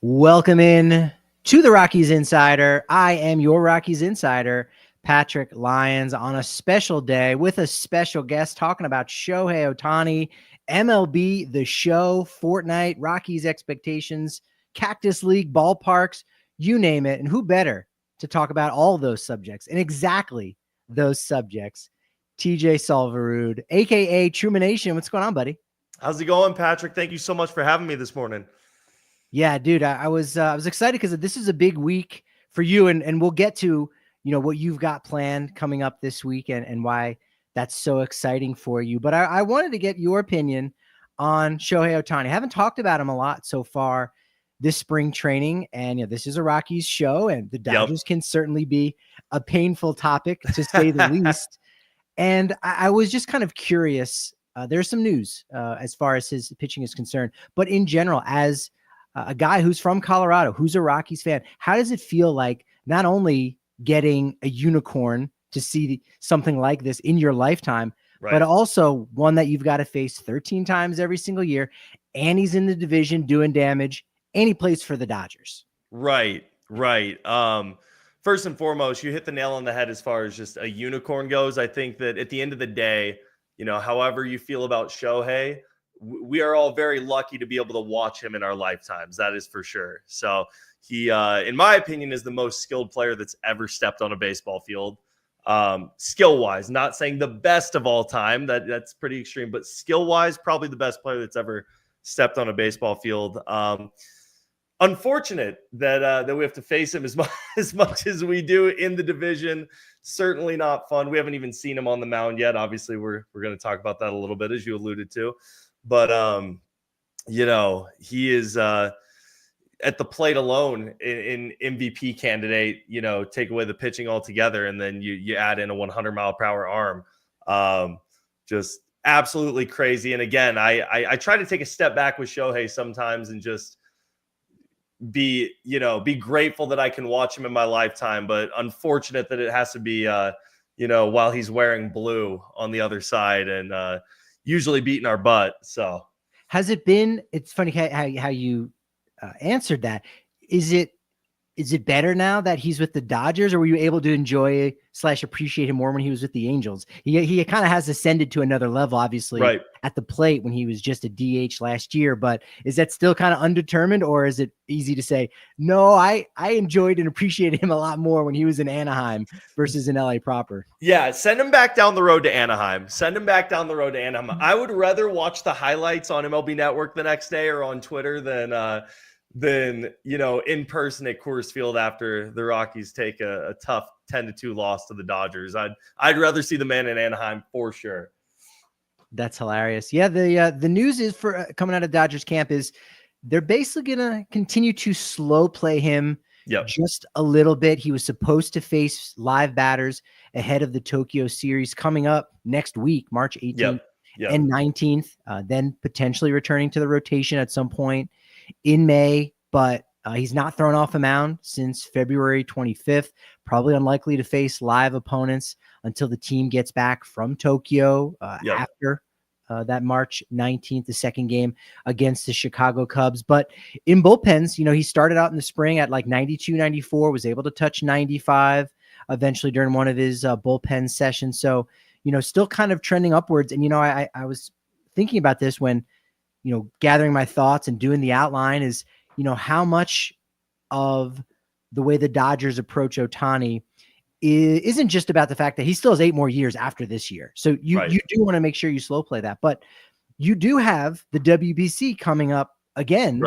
Welcome in to the Rockies Insider. I am your Rockies Insider, Patrick Lyons, on a special day with a special guest talking about Shohei Ohtani, MLB The Show, Fortnite, Rockies expectations, Cactus League, ballparks, you name it. And who better to talk about all those subjects and exactly those subjects? TJ Solverud, aka Trumanation. What's going on, buddy? How's it going, Patrick? Thank you so much for having me this morning. Yeah, dude, I was excited because this is a big week for you, and we'll get to what you've got planned coming up this week and why that's so exciting for you. But I wanted to get your opinion on Shohei Ohtani. I haven't talked about him a lot so far this spring training, and this is a Rockies show, and the Dodgers can certainly be a painful topic to say the least. And I was just kind of curious. There's some news as far as his pitching is concerned, but in general, as a guy who's from Colorado, who's a Rockies fan, how does it feel like not only getting a unicorn to see something like this in your lifetime, but also one that you've got to face 13 times every single year, and he's in the division doing damage, and he plays for the Dodgers? Right. First and foremost, you hit the nail on the head as far as just a unicorn goes. I think that at the end of the day, however you feel about Shohei, we are all very lucky to be able to watch him in our lifetimes. That is for sure. So he, in my opinion, is the most skilled player that's ever stepped on a baseball field. Skill-wise, not saying the best of all time. That's pretty extreme, but skill-wise, probably the best player that's ever stepped on a baseball field. Unfortunate that we have to face him as much as we do in the division. Certainly not fun. We haven't even seen him on the mound yet. Obviously, we're going to talk about that a little bit, as you alluded to. But, he is at the plate alone in MVP candidate, take away the pitching altogether. And then you add in a 100-mile-per-hour arm. Just absolutely crazy. And again, I try to take a step back with Shohei sometimes and just be grateful that I can watch him in my lifetime. But unfortunate that it has to be, while he's wearing blue on the other side and, usually beating our butt. So has it been, it's funny how you answered that. Is it better now that he's with the Dodgers, or were you able to enjoy / appreciate him more when he was with the Angels? He kind of has ascended to another level, obviously, at the plate when he was just a DH last year. But is that still kind of undetermined, or is it easy to say, no, I enjoyed and appreciated him a lot more when he was in Anaheim versus in LA proper? Yeah, send him back down the road to Anaheim. I would rather watch the highlights on MLB Network the next day or on Twitter than in person at Coors Field after the Rockies take a tough 10-2 loss to the Dodgers. I'd rather see the man in Anaheim for sure. That's hilarious. Yeah, the news is for coming out of Dodgers camp is they're basically going to continue to slow play him just a little bit. He was supposed to face live batters ahead of the Tokyo series coming up next week, March 18th and 19th, then potentially returning to the rotation at some point in May, but he's not thrown off a mound since February 25th, probably unlikely to face live opponents until the team gets back from Tokyo after that March 19th, the second game against the Chicago Cubs. But in bullpens, he started out in the spring at like 92, 94, was able to touch 95 eventually during one of his bullpen sessions. So, still kind of trending upwards. And, I was thinking about this when, gathering my thoughts and doing the outline is, how much of the way the Dodgers approach Ohtani isn't just about the fact that he still has 8 more years after this year. So you do want to make sure you slow play that, but you do have the WBC coming up again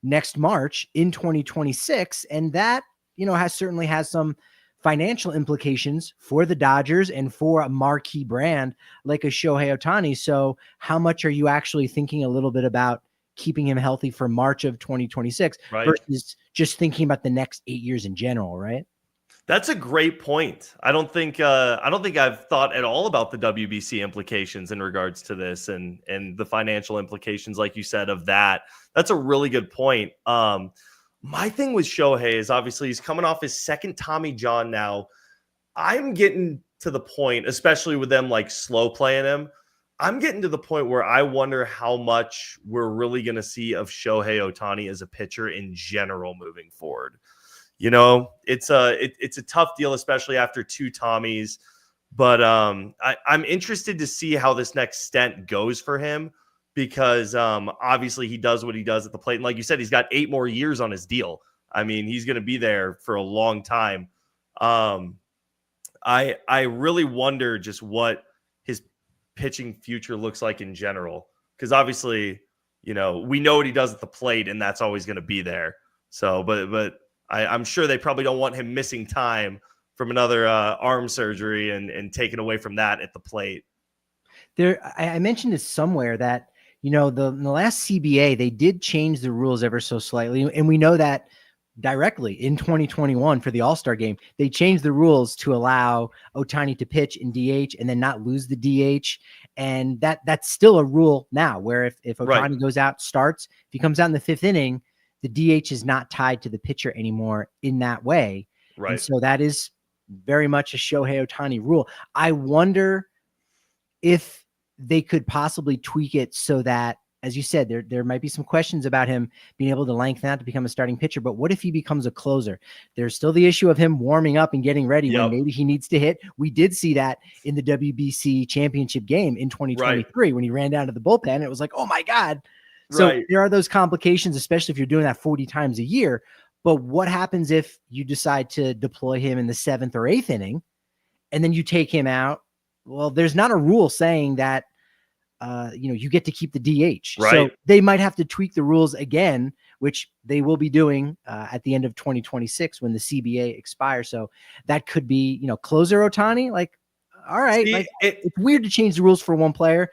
next March in 2026. And that, certainly has some financial implications for the Dodgers and for a marquee brand like a Shohei Ohtani. So how much are you actually thinking a little bit about keeping him healthy for March of 2026 versus just thinking about the next 8 years in general, right? That's a great point. I don't think I've thought at all about the WBC implications in regards to this and the financial implications, like you said, of that. That's a really good point. My thing with Shohei is obviously he's coming off his second Tommy John now. I'm getting to the point, especially with them like slow playing him, I'm getting to the point where I wonder how much we're really going to see of Shohei Ohtani as a pitcher in general moving forward. You know, it's a tough deal, especially after 2 Tommies. But I'm interested to see how this next stint goes for him, because obviously he does what he does at the plate. And like you said, he's got 8 more years on his deal. I mean, he's going to be there for a long time. I really wonder just what his pitching future looks like in general, because obviously, you know, we know what he does at the plate, and that's always going to be there. So, but I'm sure they probably don't want him missing time from another arm surgery and taken away from that at the plate. I mentioned this somewhere that, you know, the last CBA, they did change the rules ever so slightly. And we know that directly in 2021 for the All-Star game, they changed the rules to allow Ohtani to pitch in DH and then not lose the DH. And that's still a rule now, where if Ohtani goes out, starts, if he comes out in the 5th inning, the DH is not tied to the pitcher anymore in that way. Right. And so that is very much a Shohei Ohtani rule. I wonder if they could possibly tweak it so that, as you said, there might be some questions about him being able to lengthen out to become a starting pitcher. But what if he becomes a closer? There's still the issue of him warming up and getting ready when maybe he needs to hit. We did see that in the WBC championship game in 2023 when he ran down to the bullpen. It was like, oh my God. So there are those complications, especially if you're doing that 40 times a year. But what happens if you decide to deploy him in the 7th or 8th inning and then you take him out? Well, there's not a rule saying that, you know, you get to keep the DH. So they might have to tweak the rules again, which they will be doing at the end of 2026 when the CBA expires. So that could be, you know, closer Ohtani. Like, all right, like, it's weird to change the rules for one player,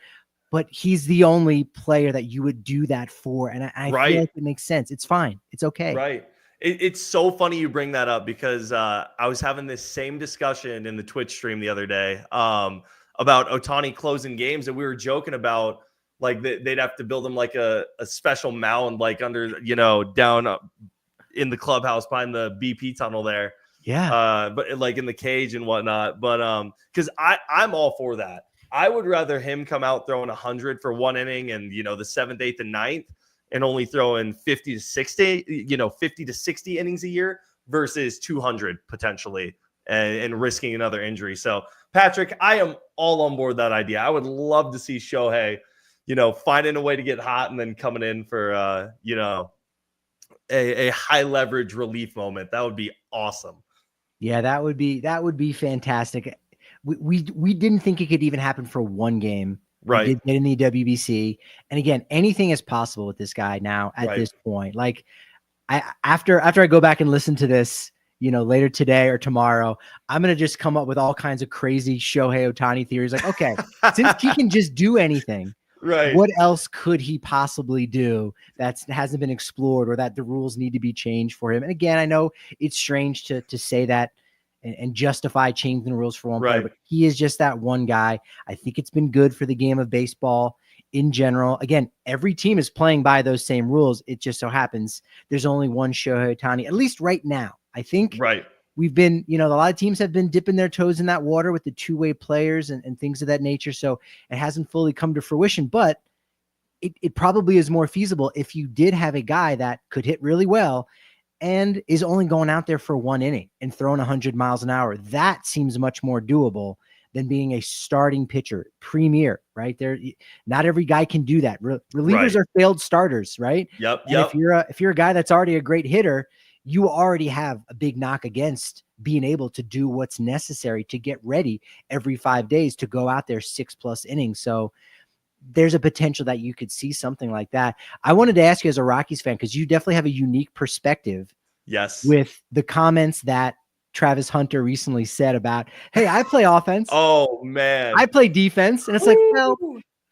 but he's the only player that you would do that for. And I feel like it makes sense. It's fine. It's okay. Right. It's so funny you bring that up, because I was having this same discussion in the Twitch stream the other day about Ohtani closing games. And we were joking about, like, they'd have to build him like a special mound, like under, you know, down in the clubhouse behind the BP tunnel there. Yeah. But like in the cage and whatnot. But because I'm all for that. I would rather him come out throwing 100 for 1 inning and, you know, the 7th, 8th, and 9th, and only throwing 50 to 60, you know, 50 to 60 innings a year versus 200 potentially and risking another injury. So, Patrick, I am all on board that idea. I would love to see Shohei, you know, finding a way to get hot and then coming in for, you know, a high leverage relief moment. That would be awesome. Yeah, that would be fantastic. We didn't think it could even happen for 1 game. Right. We did get in the WBC. And again, anything is possible with this guy now at this point. Like, after I go back and listen to this, you know, later today or tomorrow, I'm going to just come up with all kinds of crazy Shohei Ohtani theories. Like, okay, since he can just do anything, what else could he possibly do that hasn't been explored, or that the rules need to be changed for him? And again, I know it's strange to say that and justify changing the rules for one player, but he is just that one guy. I think it's been good for the game of baseball in general. Again, every team is playing by those same rules. It just so happens there's only one Shohei Ohtani, at least right now. I think we've been, you know, a lot of teams have been dipping their toes in that water with the 2-way players and things of that nature. So it hasn't fully come to fruition, but it probably is more feasible if you did have a guy that could hit really well and is only going out there for 1 inning and throwing 100 miles an hour. That seems much more doable than being a starting pitcher, premier, right? There, not every guy can do that. Relievers are failed starters, right? Yep. If you're a guy that's already a great hitter, you already have a big knock against being able to do what's necessary to get ready every 5 days to go out there 6+ innings. So there's a potential that you could see something like that. I wanted to ask you, as a Rockies fan, because you definitely have a unique perspective. Yes. With the comments that Travis Hunter recently said about, hey, I play offense. Oh man, I play defense. And it's like, well,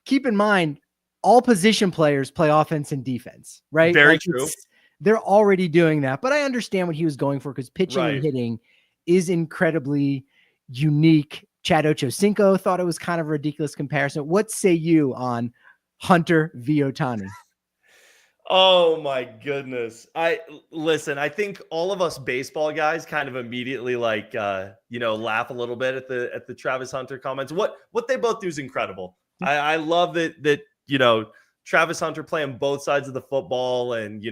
keep in mind, all position players play offense and defense, right? Very like true. They're already doing that, but I understand what he was going for, because pitching and hitting is incredibly unique. Chad Ochocinco thought it was kind of a ridiculous comparison. What say you on Hunter v. Ohtani? Oh my goodness. I think all of us baseball guys kind of immediately laugh a little bit at the Travis Hunter comments. What they both do is incredible. I love that Travis Hunter playing both sides of the football and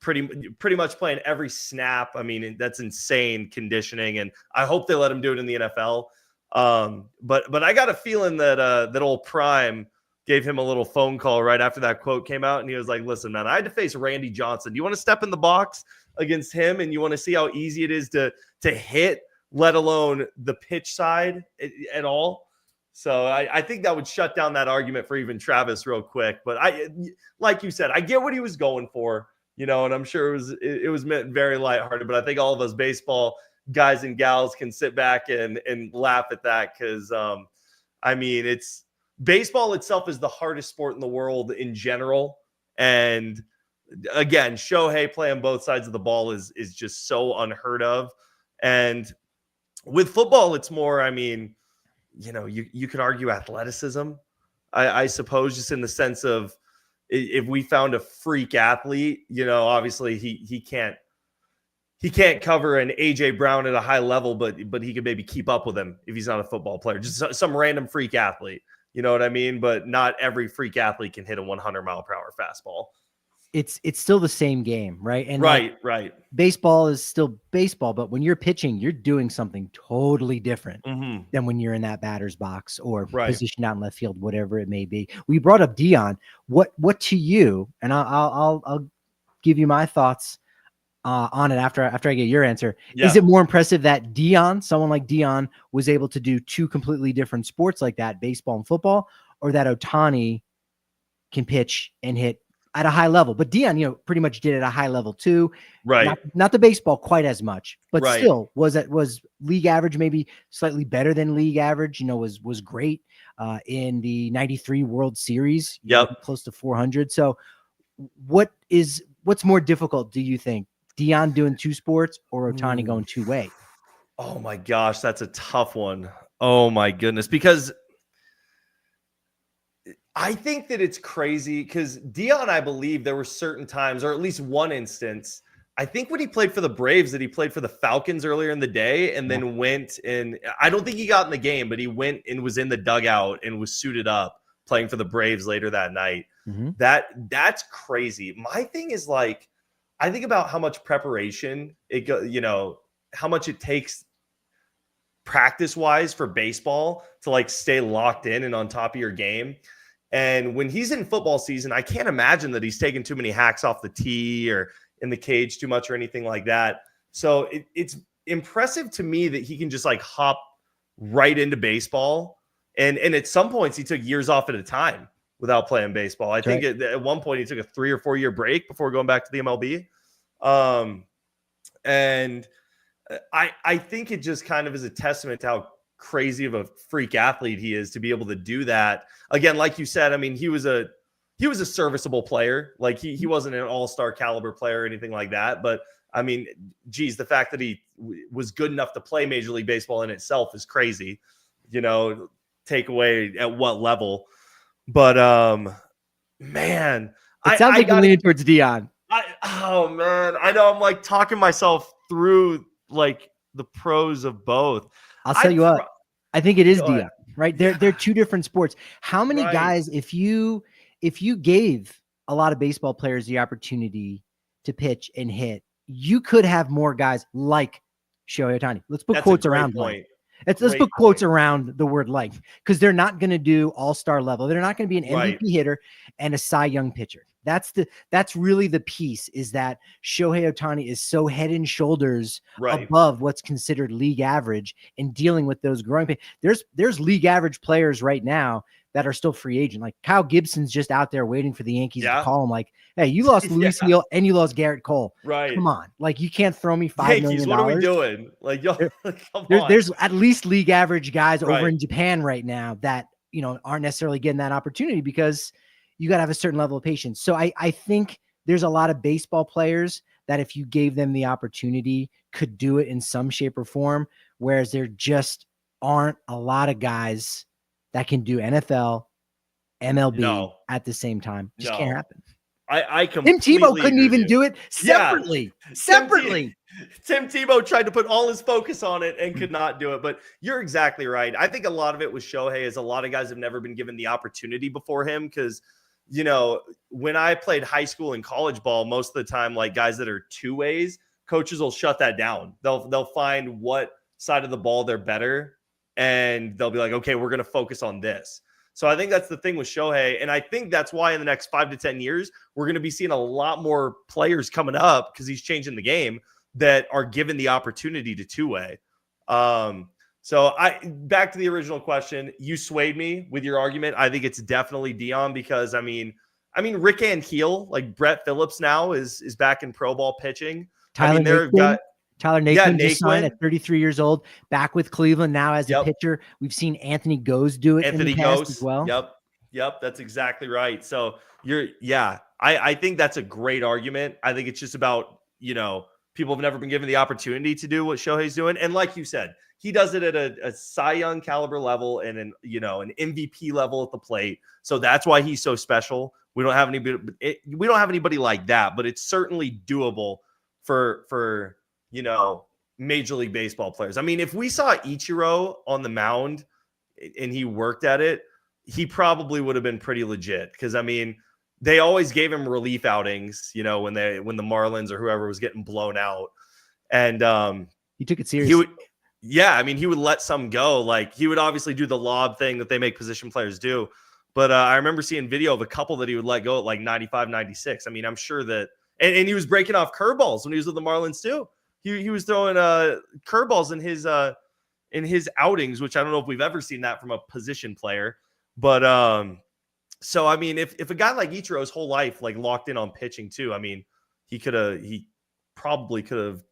pretty much playing every snap. I mean, that's insane conditioning, and I hope they let him do it in the NFL. But I got a feeling that old Prime gave him a little phone call right after that quote came out, and he was like, "Listen, man, I had to face Randy Johnson. Do you want to step in the box against him, and you want to see how easy it is to hit, let alone the pitch side at all?" So I think that would shut down that argument for even Travis real quick. But like you said, I get what he was going for. And I'm sure it was meant very lighthearted, but I think all of us baseball guys and gals can sit back and laugh at that because, it's baseball itself is the hardest sport in the world in general. And again, Shohei playing both sides of the ball is just so unheard of. And with football, it's more, you could argue athleticism, I suppose, just in the sense of, if we found a freak athlete, obviously he can't cover an AJ Brown at a high level, but he could maybe keep up with him if he's not a football player, just some random freak athlete. You know what I mean? But not every freak athlete can hit a 100-mile-per-hour fastball. It's still the same game, right? And right. Baseball is still baseball, but when you're pitching, you're doing something totally different than when you're in that batter's box or positioned out in left field, whatever it may be. We brought up Dion. What to you? And I'll give you my thoughts on it after I get your answer. Yeah. Is it more impressive that someone like Dion, was able to do two completely different sports like that, baseball and football, or that Ohtani can pitch and hit at a high level? But Dion, pretty much did it at a high level too. Right. Not the baseball quite as much, but still was league average, maybe slightly better than league average, was great in the 93 World Series. Close to 400. So what's more difficult, do you think? Dion doing two sports or Ohtani going two-way? Oh my gosh, that's a tough one. Oh my goodness. Because I think that it's crazy because Dion, I believe there were certain times, or at least one instance, I think when he played for the Braves, that he played for the Falcons earlier in the day and then went and I don't think he got in the game, but he went and was in the dugout and was suited up playing for the Braves later that night. That's crazy. My thing is like, I think about how much preparation how much it takes practice wise for baseball to like stay locked in and on top of your game. And when he's in football season, I can't imagine that he's taking too many hacks off the tee or in the cage too much or anything like that. So it's impressive to me that he can just like hop right into baseball. And at some points he took years off at a time without playing baseball. I think at one point he took a 3 or 4 year break before going back to the MLB. And I think it just kind of is a testament to how crazy of a freak athlete he is to be able to do that. Again, like you said, he was a serviceable player. Like he wasn't an all-star caliber player or anything like that. But the fact that he was good enough to play Major League Baseball in itself is crazy, take away at what level. But, man, it sounds like you're leaning towards Dion. Oh man, I know. I'm like talking myself through like the pros of both. I'll tell you what, I think it is Dion, right? They're two different sports. How many guys, if you gave a lot of baseball players the opportunity to pitch and hit, you could have more guys like Shohei Ohtani. Let's put quotes around like. Let's put quotes around the word like, because they're not going to do all-star level. They're not going to be an MVP hitter and a Cy Young pitcher. That's really the piece, is that Shohei Ohtani is so head and shoulders above what's considered league average and dealing with those growing pains. There's league average players right now that are still free agent. Like Kyle Gibson's just out there waiting for the Yankees to call him like, hey, you lost Luis Neal and you lost Garrett Cole. Right. Come on. Like, you can't throw me $5 million. What are we doing? Like, come on. There's at least league average guys over in Japan right now that, aren't necessarily getting that opportunity because you got to have a certain level of patience. So I think there's a lot of baseball players that if you gave them the opportunity could do it in some shape or form, whereas there just aren't a lot of guys that can do NFL, MLB at the same time. Just can't happen. I Tim completely Tebow couldn't even do it separately. Yeah. Separately. Tim Tebow tried to put all his focus on it and could not do it. But you're exactly right. I think a lot of it with Shohei is a lot of guys have never been given the opportunity before him because, you know, when I played high school and college ball, most of the time, like guys that are two ways, coaches will shut that down. They'll find what side of the ball they're better, and they'll be like, okay, we're going to focus on this. So I think that's the thing with Shohei. And I think that's why in the next 5 to 10 years, we're going to be seeing a lot more players coming up because he's changing the game that are given the opportunity to two-way. So back to the original question, you swayed me with your argument. I think it's definitely Dion because I mean, Rick Ankiel, like Brett Phillips now is back in pro ball pitching. Tyler Naquin just signed at 33 years old, back with Cleveland now as a pitcher. We've seen Anthony Gose do it in the past as well. Yep, that's exactly right. So I think that's a great argument. I think it's just about, you know, people have never been given the opportunity to do what Shohei's doing. And like you said, he does it at a Cy Young caliber level and an MVP level at the plate. So that's why he's so special. We don't have anybody like that, but it's certainly doable for you know, Major League Baseball players. I mean, if we saw Ichiro on the mound and he worked at it, he probably would have been pretty legit. Because I mean, they always gave him relief outings, you know, when the Marlins or whoever was getting blown out, and he took it seriously. He would let some go. Like he would obviously do the lob thing that they make position players do. But I remember seeing video of a couple that he would let go at like 95, 96. I mean, I'm sure that, and he was breaking off curveballs when he was with the Marlins too. He was throwing curveballs in his outings, which I don't know if we've ever seen that from a position player. But so I mean, if a guy like Ichiro's whole life like locked in on pitching too, I mean, he probably could have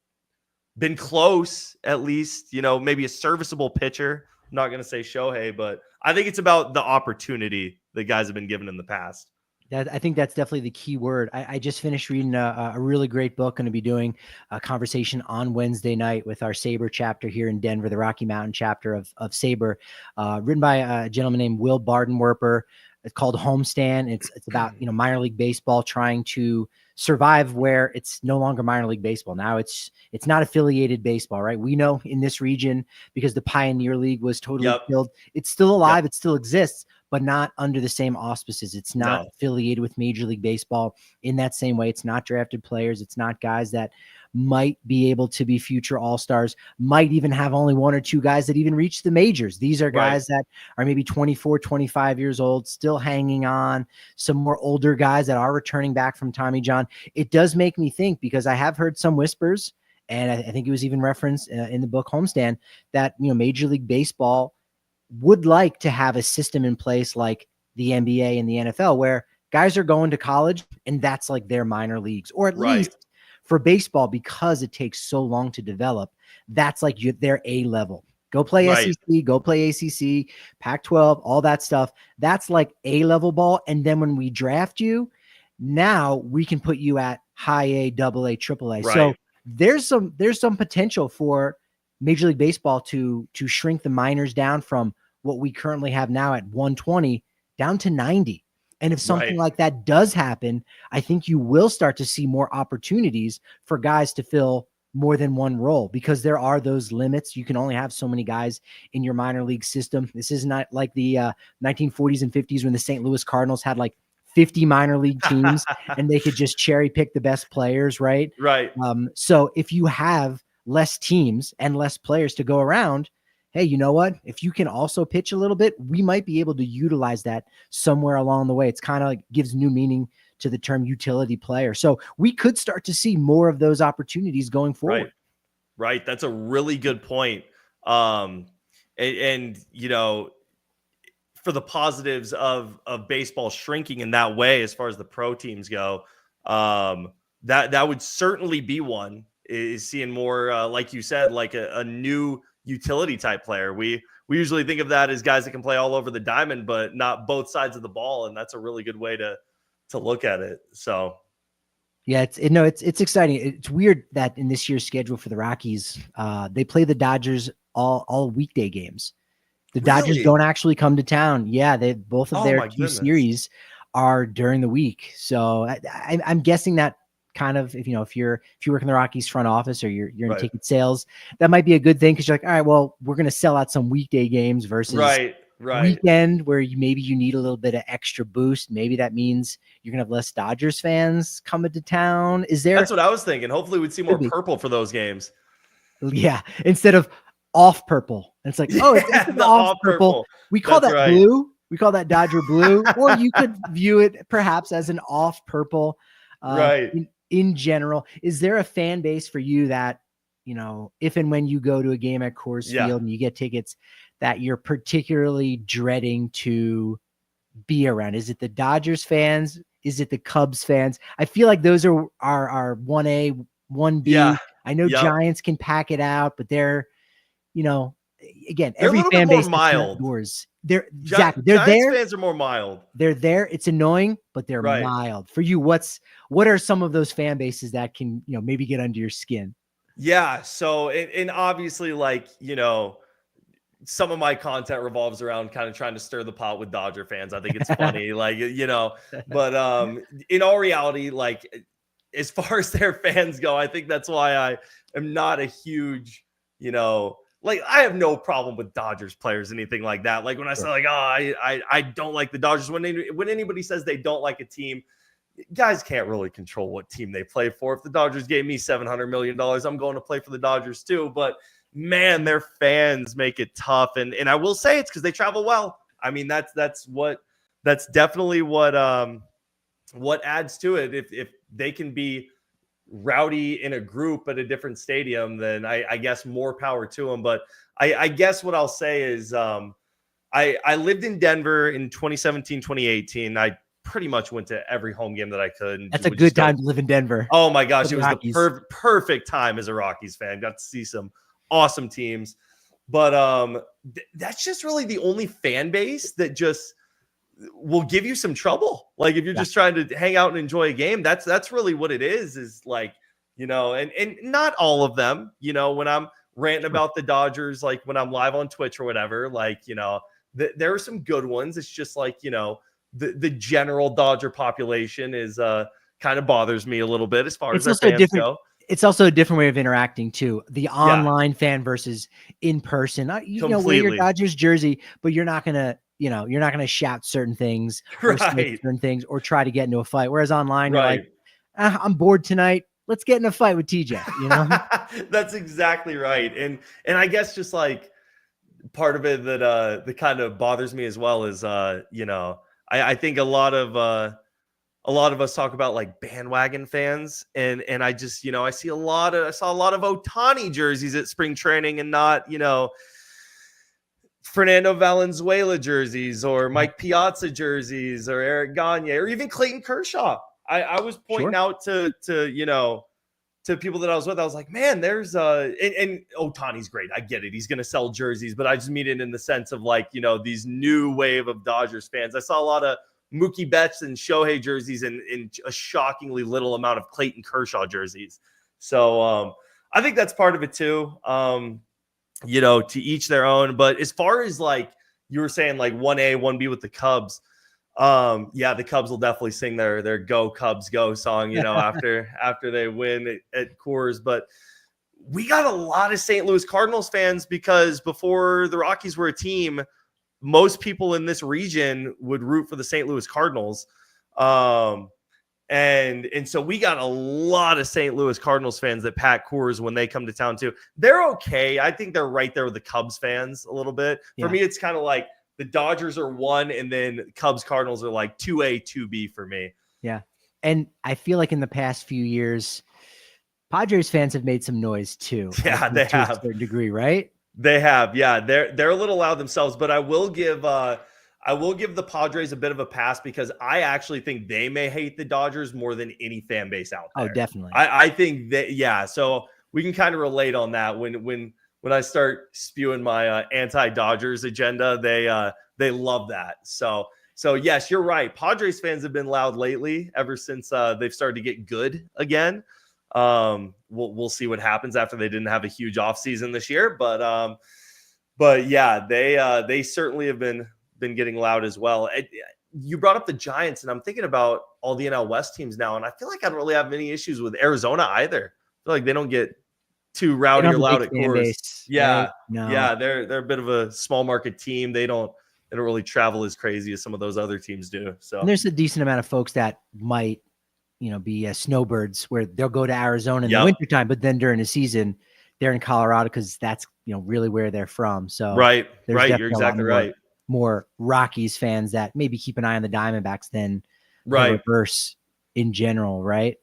been close at least, you know, maybe a serviceable pitcher. I'm not going to say Shohei, but I think it's about the opportunity that guys have been given in the past. I think that's definitely the key word. I just finished reading a really great book. Going to be doing a conversation on Wednesday night with our Sabre chapter here in Denver, the Rocky Mountain chapter of Sabre, written by a gentleman named Will Bardenwerper. It's called Homestand. It's about, you know, minor league baseball trying to survive where it's no longer minor league baseball. Now it's not affiliated baseball, right? We know in this region, because the Pioneer League was totally killed, it's still alive. It still exists, but not under the same auspices. It's not affiliated with Major League Baseball in that same way. It's not drafted players. It's not guys that might be able to be future all-stars, might even have only one or two guys that even reach the majors. These are guys that are maybe 24, 25 years old, still hanging on, some more older guys that are returning back from Tommy John. It does make me think, because I have heard some whispers, and I think it was even referenced in the book Homestand, that, you know, Major League Baseball would like to have a system in place like the NBA and the NFL, where guys are going to college and that's like their minor leagues, or at least for baseball, because it takes so long to develop, that's like their A level. Go play SEC, go play ACC, Pac-12, all that stuff. That's like A level ball. And then when we draft you, now we can put you at high A, double A, triple A. So there's some potential for Major League Baseball to shrink the minors down from what we currently have now at 120 down to 90. And if something like that does happen, I think you will start to see more opportunities for guys to fill more than one role, because there are those limits. You can only have so many guys in your minor league system. This is not like the 1940s and 50s when the St. Louis Cardinals had like 50 minor league teams and they could just cherry pick the best players, right? So if you have less teams and less players to go around, hey, you know what? If you can also pitch a little bit, we might be able to utilize that somewhere along the way. It's kind of like gives new meaning to the term utility player. So we could start to see more of those opportunities going forward. Right. That's a really good point. And you know, for the positives of baseball shrinking in that way, as far as the pro teams go, that would certainly be one, is seeing more, like you said, like a new utility type player. We usually think of that as guys that can play all over the diamond, but not both sides of the ball. And that's a really good way to look at it. So yeah, it's exciting. It's weird that in this year's schedule for the Rockies, they play the Dodgers all weekday games. The Dodgers don't actually come to town. Yeah, both of their two series are during the week. So I'm guessing that kind of, if you work in the Rockies front office or you're in ticket sales, that might be a good thing, because you're like, all right, well, we're going to sell out some weekday games versus weekend where maybe you need a little bit of extra boost. Maybe that means you're gonna have less Dodgers fans coming to town. That's what I was thinking. Hopefully we'd see more purple for those games. Yeah, instead of off purple. And it's like, oh, it's the off purple. We call that blue. We call that Dodger blue. Or you could view it perhaps as an off purple. In general, is there a fan base for you that, if and when you go to a game at Coors Field and you get tickets, that you're particularly dreading to be around? Is it the Dodgers fans? Is it the Cubs fans? I feel like those are 1A, 1B. Yeah. I know Giants can pack it out, but they're, again, every fan base mild. They're Giants there. Fans are more mild. They're there. It's annoying, but they're mild. For you, what are some of those fan bases that can, maybe get under your skin? Yeah. So, and obviously, some of my content revolves around kind of trying to stir the pot with Dodger fans. I think it's funny, but in all reality, as far as their fans go, I think that's why I am not a huge, I have no problem with Dodgers players, anything like that. Like when I say I don't like the Dodgers, when anybody says they don't like a team, guys can't really control what team they play for. If the Dodgers gave me $700 million, I'm going to play for the Dodgers too. But man, their fans make it tough. And I will say it's because they travel well. I mean, that's definitely what adds to it. If they can be rowdy in a group at a different stadium, then I guess more power to them. But I guess what I'll say is I lived in Denver in 2017, 2018. I pretty much went to every home game that I could. That's a good time to live in Denver. Oh my gosh. It was the perfect time as a Rockies fan. Got to see some awesome teams, but that's just really the only fan base that just will give you some trouble. Like if you're just trying to hang out and enjoy a game, that's really what it is and not all of them, when I'm ranting about the Dodgers, like when I'm live on Twitch or whatever, there are some good ones. It's just the general Dodger population is kind of bothers me a little bit as far as their fans go. It's also a different way of interacting too. The online fan versus in person. Wear your Dodgers jersey, but you're not gonna, you're not gonna shout certain things or say certain things or try to get into a fight. Whereas online, you're like, I'm bored tonight. Let's get in a fight with TJ. That's exactly right. And I guess just part of it that kind of bothers me as well is I think a lot of us talk about bandwagon fans, and I just, I saw a lot of Ohtani jerseys at spring training and not, Fernando Valenzuela jerseys or Mike Piazza jerseys or Eric Gagne or even Clayton Kershaw. I was pointing out to people that I was with. I was like, man, there's and Ohtani's great. I get it. He's going to sell jerseys, but I just mean it in the sense of these new wave of Dodgers fans. I saw a lot of Mookie Betts and Shohei jerseys and a shockingly little amount of Clayton Kershaw jerseys. So I think that's part of it too. To each their own. But as far as you were saying, 1A, 1B with the Cubs, the Cubs will definitely sing their "Go Cubs Go" song, after they win at Coors. But we got a lot of St. Louis Cardinals fans because before the Rockies were a team, most people in this region would root for the St. Louis Cardinals. And so we got a lot of St. Louis Cardinals fans that pack Coors when they come to town too. They're okay. I think they're right there with the Cubs fans a little bit. For me, it's kind of like the Dodgers are 1 and then Cubs Cardinals are 2A, 2B for me. Yeah. And I feel like in the past few years, Padres fans have made some noise too. Yeah, they have. To a certain degree, right? They have, yeah. They're a little loud themselves, but I will give the Padres a bit of a pass because I actually think they may hate the Dodgers more than any fan base out there. Oh, definitely. I think that, yeah. So we can kind of relate on that. When I start spewing my anti-Dodgers agenda, they love that. So yes, you're right. Padres fans have been loud lately ever since they've started to get good again. We'll see what happens after they didn't have a huge offseason this year, but yeah, they certainly have been getting loud as well. you brought up the Giants, and I'm thinking about all the NL West teams now, and I feel like I don't really have many issues with Arizona either. I feel like they don't get too rowdy or loud at Coors. Base, yeah, right? No. Yeah, they're a bit of a small market team. They don't really travel as crazy as some of those other teams do. So and there's a decent amount of folks that might, be snowbirds where they'll go to Arizona in the wintertime, but then during the season they're in Colorado because that's really where they're from. So right, you're exactly right. More Rockies fans that maybe keep an eye on the Diamondbacks than the reverse in general, right?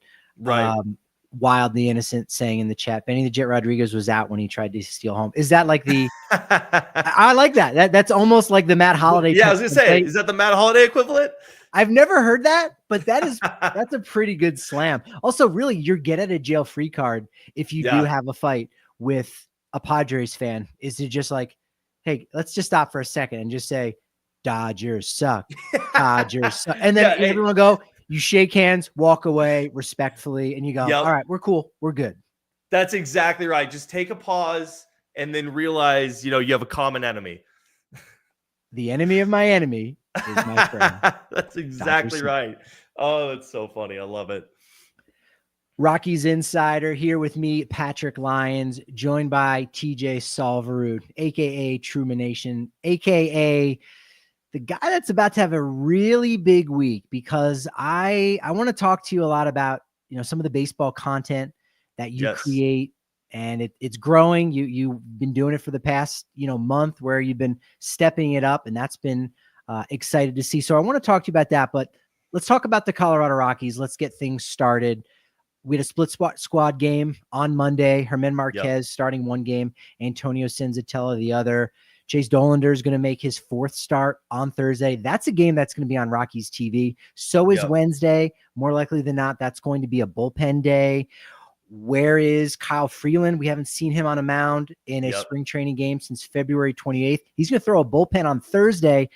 Wildly innocent saying in the chat, Benny the Jet Rodriguez was out when he tried to steal home. Is that like the I like that. That's almost like the Matt Holliday. Yeah, I was gonna say, is that the Matt Holliday equivalent? I've never heard that, but that's a pretty good slam. Also, really, you're get out of jail free card if you do have a fight with a Padres fan. Is it just like, hey, let's just stop for a second and just say, Dodgers suck. Dodgers suck. And then everyone will go, you shake hands, walk away respectfully, and you go, all right, we're cool. We're good. That's exactly right. Just take a pause and then realize, you have a common enemy. The enemy of my enemy is my friend. That's exactly right. Oh, that's so funny. I love it. Rockies Insider here with me, Patrick Lyons, joined by TJ Solverud, a.k.a. Trumanation, a.k.a. the guy that's about to have a really big week, because I want to talk to you a lot about, some of the baseball content that you create, and it's growing. You've been doing it for the past, month, where you've been stepping it up, and that's been excited to see. So I want to talk to you about that, but let's talk about the Colorado Rockies. Let's get things started. We had a split squad game on Monday. Germán Marquez starting one game, Antonio Senzatella the other. Chase Dollander is going to make his fourth start on Thursday. That's a game that's going to be on Rockies TV. So is Wednesday. More likely than not, that's going to be a bullpen day. Where is Kyle Freeland? We haven't seen him on a mound in a spring training game since February 28th. He's going to throw a bullpen on Thursday.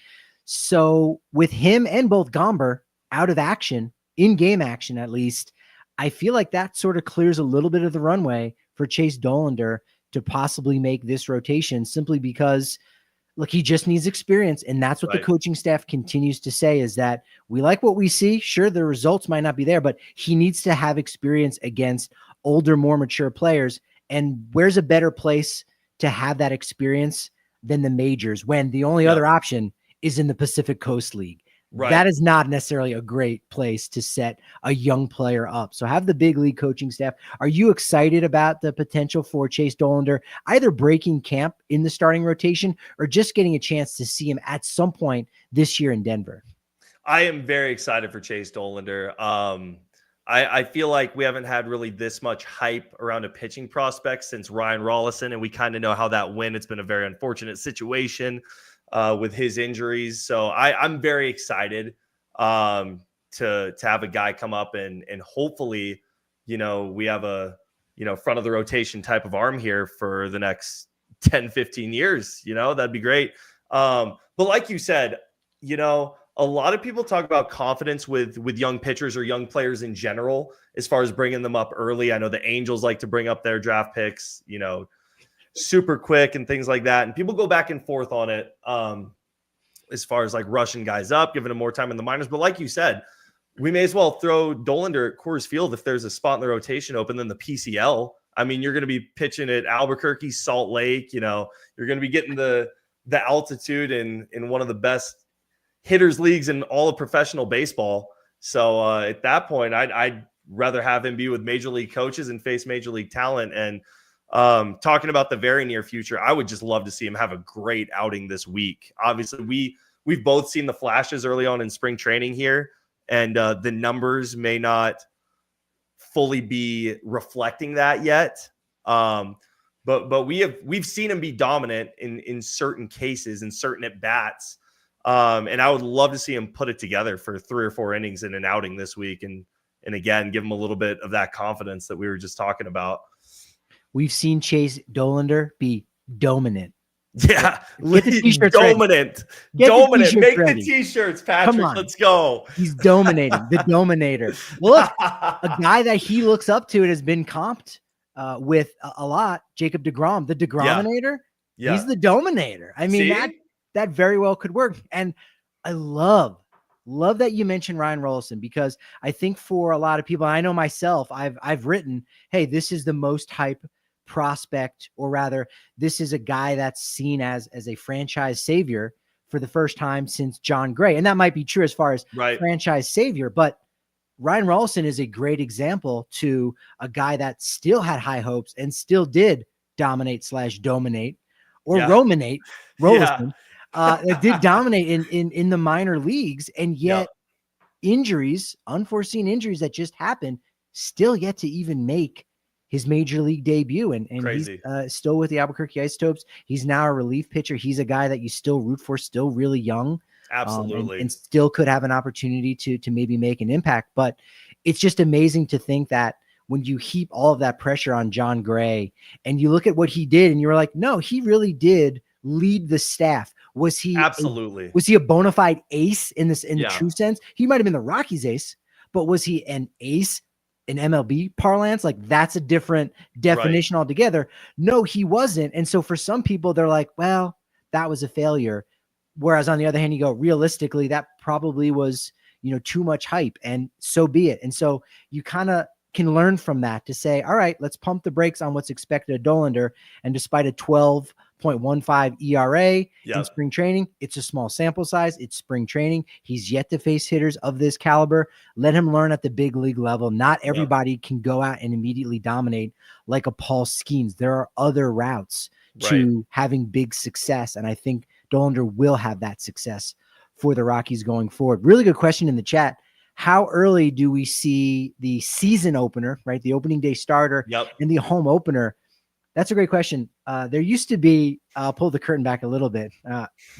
So with him and both Gomber out of action, in-game action at least, I feel like that sort of clears a little bit of the runway for Chase Dollander to possibly make this rotation, simply because, look, he just needs experience. And that's what the coaching staff continues to say, is that we like what we see. Sure, the results might not be there, but he needs to have experience against older, more mature players. And where's a better place to have that experience than the majors, when the only other option is in the Pacific Coast League? That is not necessarily a great place to set a young player up. So have the big league coaching staff. Are you excited about the potential for Chase Dollander either breaking camp in the starting rotation or just getting a chance to see him at some point this year in Denver? I am very excited for Chase Dollander. I feel like we haven't had really this much hype around a pitching prospect since Ryan Rollison, and we kind of know how that went. It's been a very unfortunate situation with his injuries. So I'm very excited to have a guy come up and hopefully, we have a, front of the rotation type of arm here for the next 10, 15 years, that'd be great. But like you said, a lot of people talk about confidence with young pitchers or young players in general, as far as bringing them up early. I know the Angels like to bring up their draft picks, super quick and things like that. And people go back and forth on it as far as like rushing guys up, giving them more time in the minors. But like you said, we may as well throw Dollander at Coors Field if there's a spot in the rotation open than the PCL. I mean, you're going to be pitching at Albuquerque, Salt Lake, you're going to be getting the altitude in one of the best hitters leagues in all of professional baseball. So at that point, I'd rather have him be with major league coaches and face major league talent. And talking about the very near future, I would just love to see him have a great outing this week. Obviously, we've both seen the flashes early on in spring training here, and the numbers may not fully be reflecting that yet. But we've seen him be dominant in certain cases, in certain at bats. And I would love to see him put it together for 3 or 4 innings in an outing this week, and again give him a little bit of that confidence that we were just talking about. We've seen Chase Dollander be dominant. Yeah, get the t-shirts dominant. Ready. Dominant. The Make ready. the t-shirts, Patrick. Come on. Let's go. He's dominating. The Dominator. Look, a guy that he looks up to and has been comped with a lot, Jacob deGrom, the deGrominator. He's the Dominator. I mean, that very well could work. And I love love that you mentioned Ryan Rolison, because I think for a lot of people, I know myself, I've written, hey, this is the most hype prospect, or rather, this is a guy that's seen as a franchise savior for the first time since John Gray. And that might be true as far as franchise savior, but Ryan Rolison is a great example to a guy that still had high hopes and still did dominate/dominate or Romanate. Rolison did dominate in the minor leagues, and yet injuries, unforeseen injuries that just happened, still yet to even make his major league debut. And he's still with the Albuquerque Isotopes. He's now a relief pitcher. He's a guy that you still root for, still really young. Absolutely. And still could have an opportunity to maybe make an impact. But it's just amazing to think that when you heap all of that pressure on John Gray and you look at what he did and you're like, no, he really did lead the staff. Was he was he a bona fide ace in the true sense? He might have been the Rockies ace, but was he an ace in MLB parlance? Like, that's a different definition altogether. No, he wasn't. And so for some people, they're like, well, that was a failure. Whereas on the other hand, you go, realistically, that probably was, too much hype, and so be it. And so you kind of can learn from that to say, all right, let's pump the brakes on what's expected of Dollander. And despite a 12.15 ERA in spring training, it's a small sample size. It's spring training. He's yet to face hitters of this caliber. Let him learn at the big league level. Not everybody can go out and immediately dominate like a Paul Skeens. There are other routes to having big success. And I think Dollander will have that success for the Rockies going forward. Really good question in the chat. How early do we see the season opener, right? The opening day starter and the home opener? That's a great question. There used to be, I'll pull the curtain back a little bit.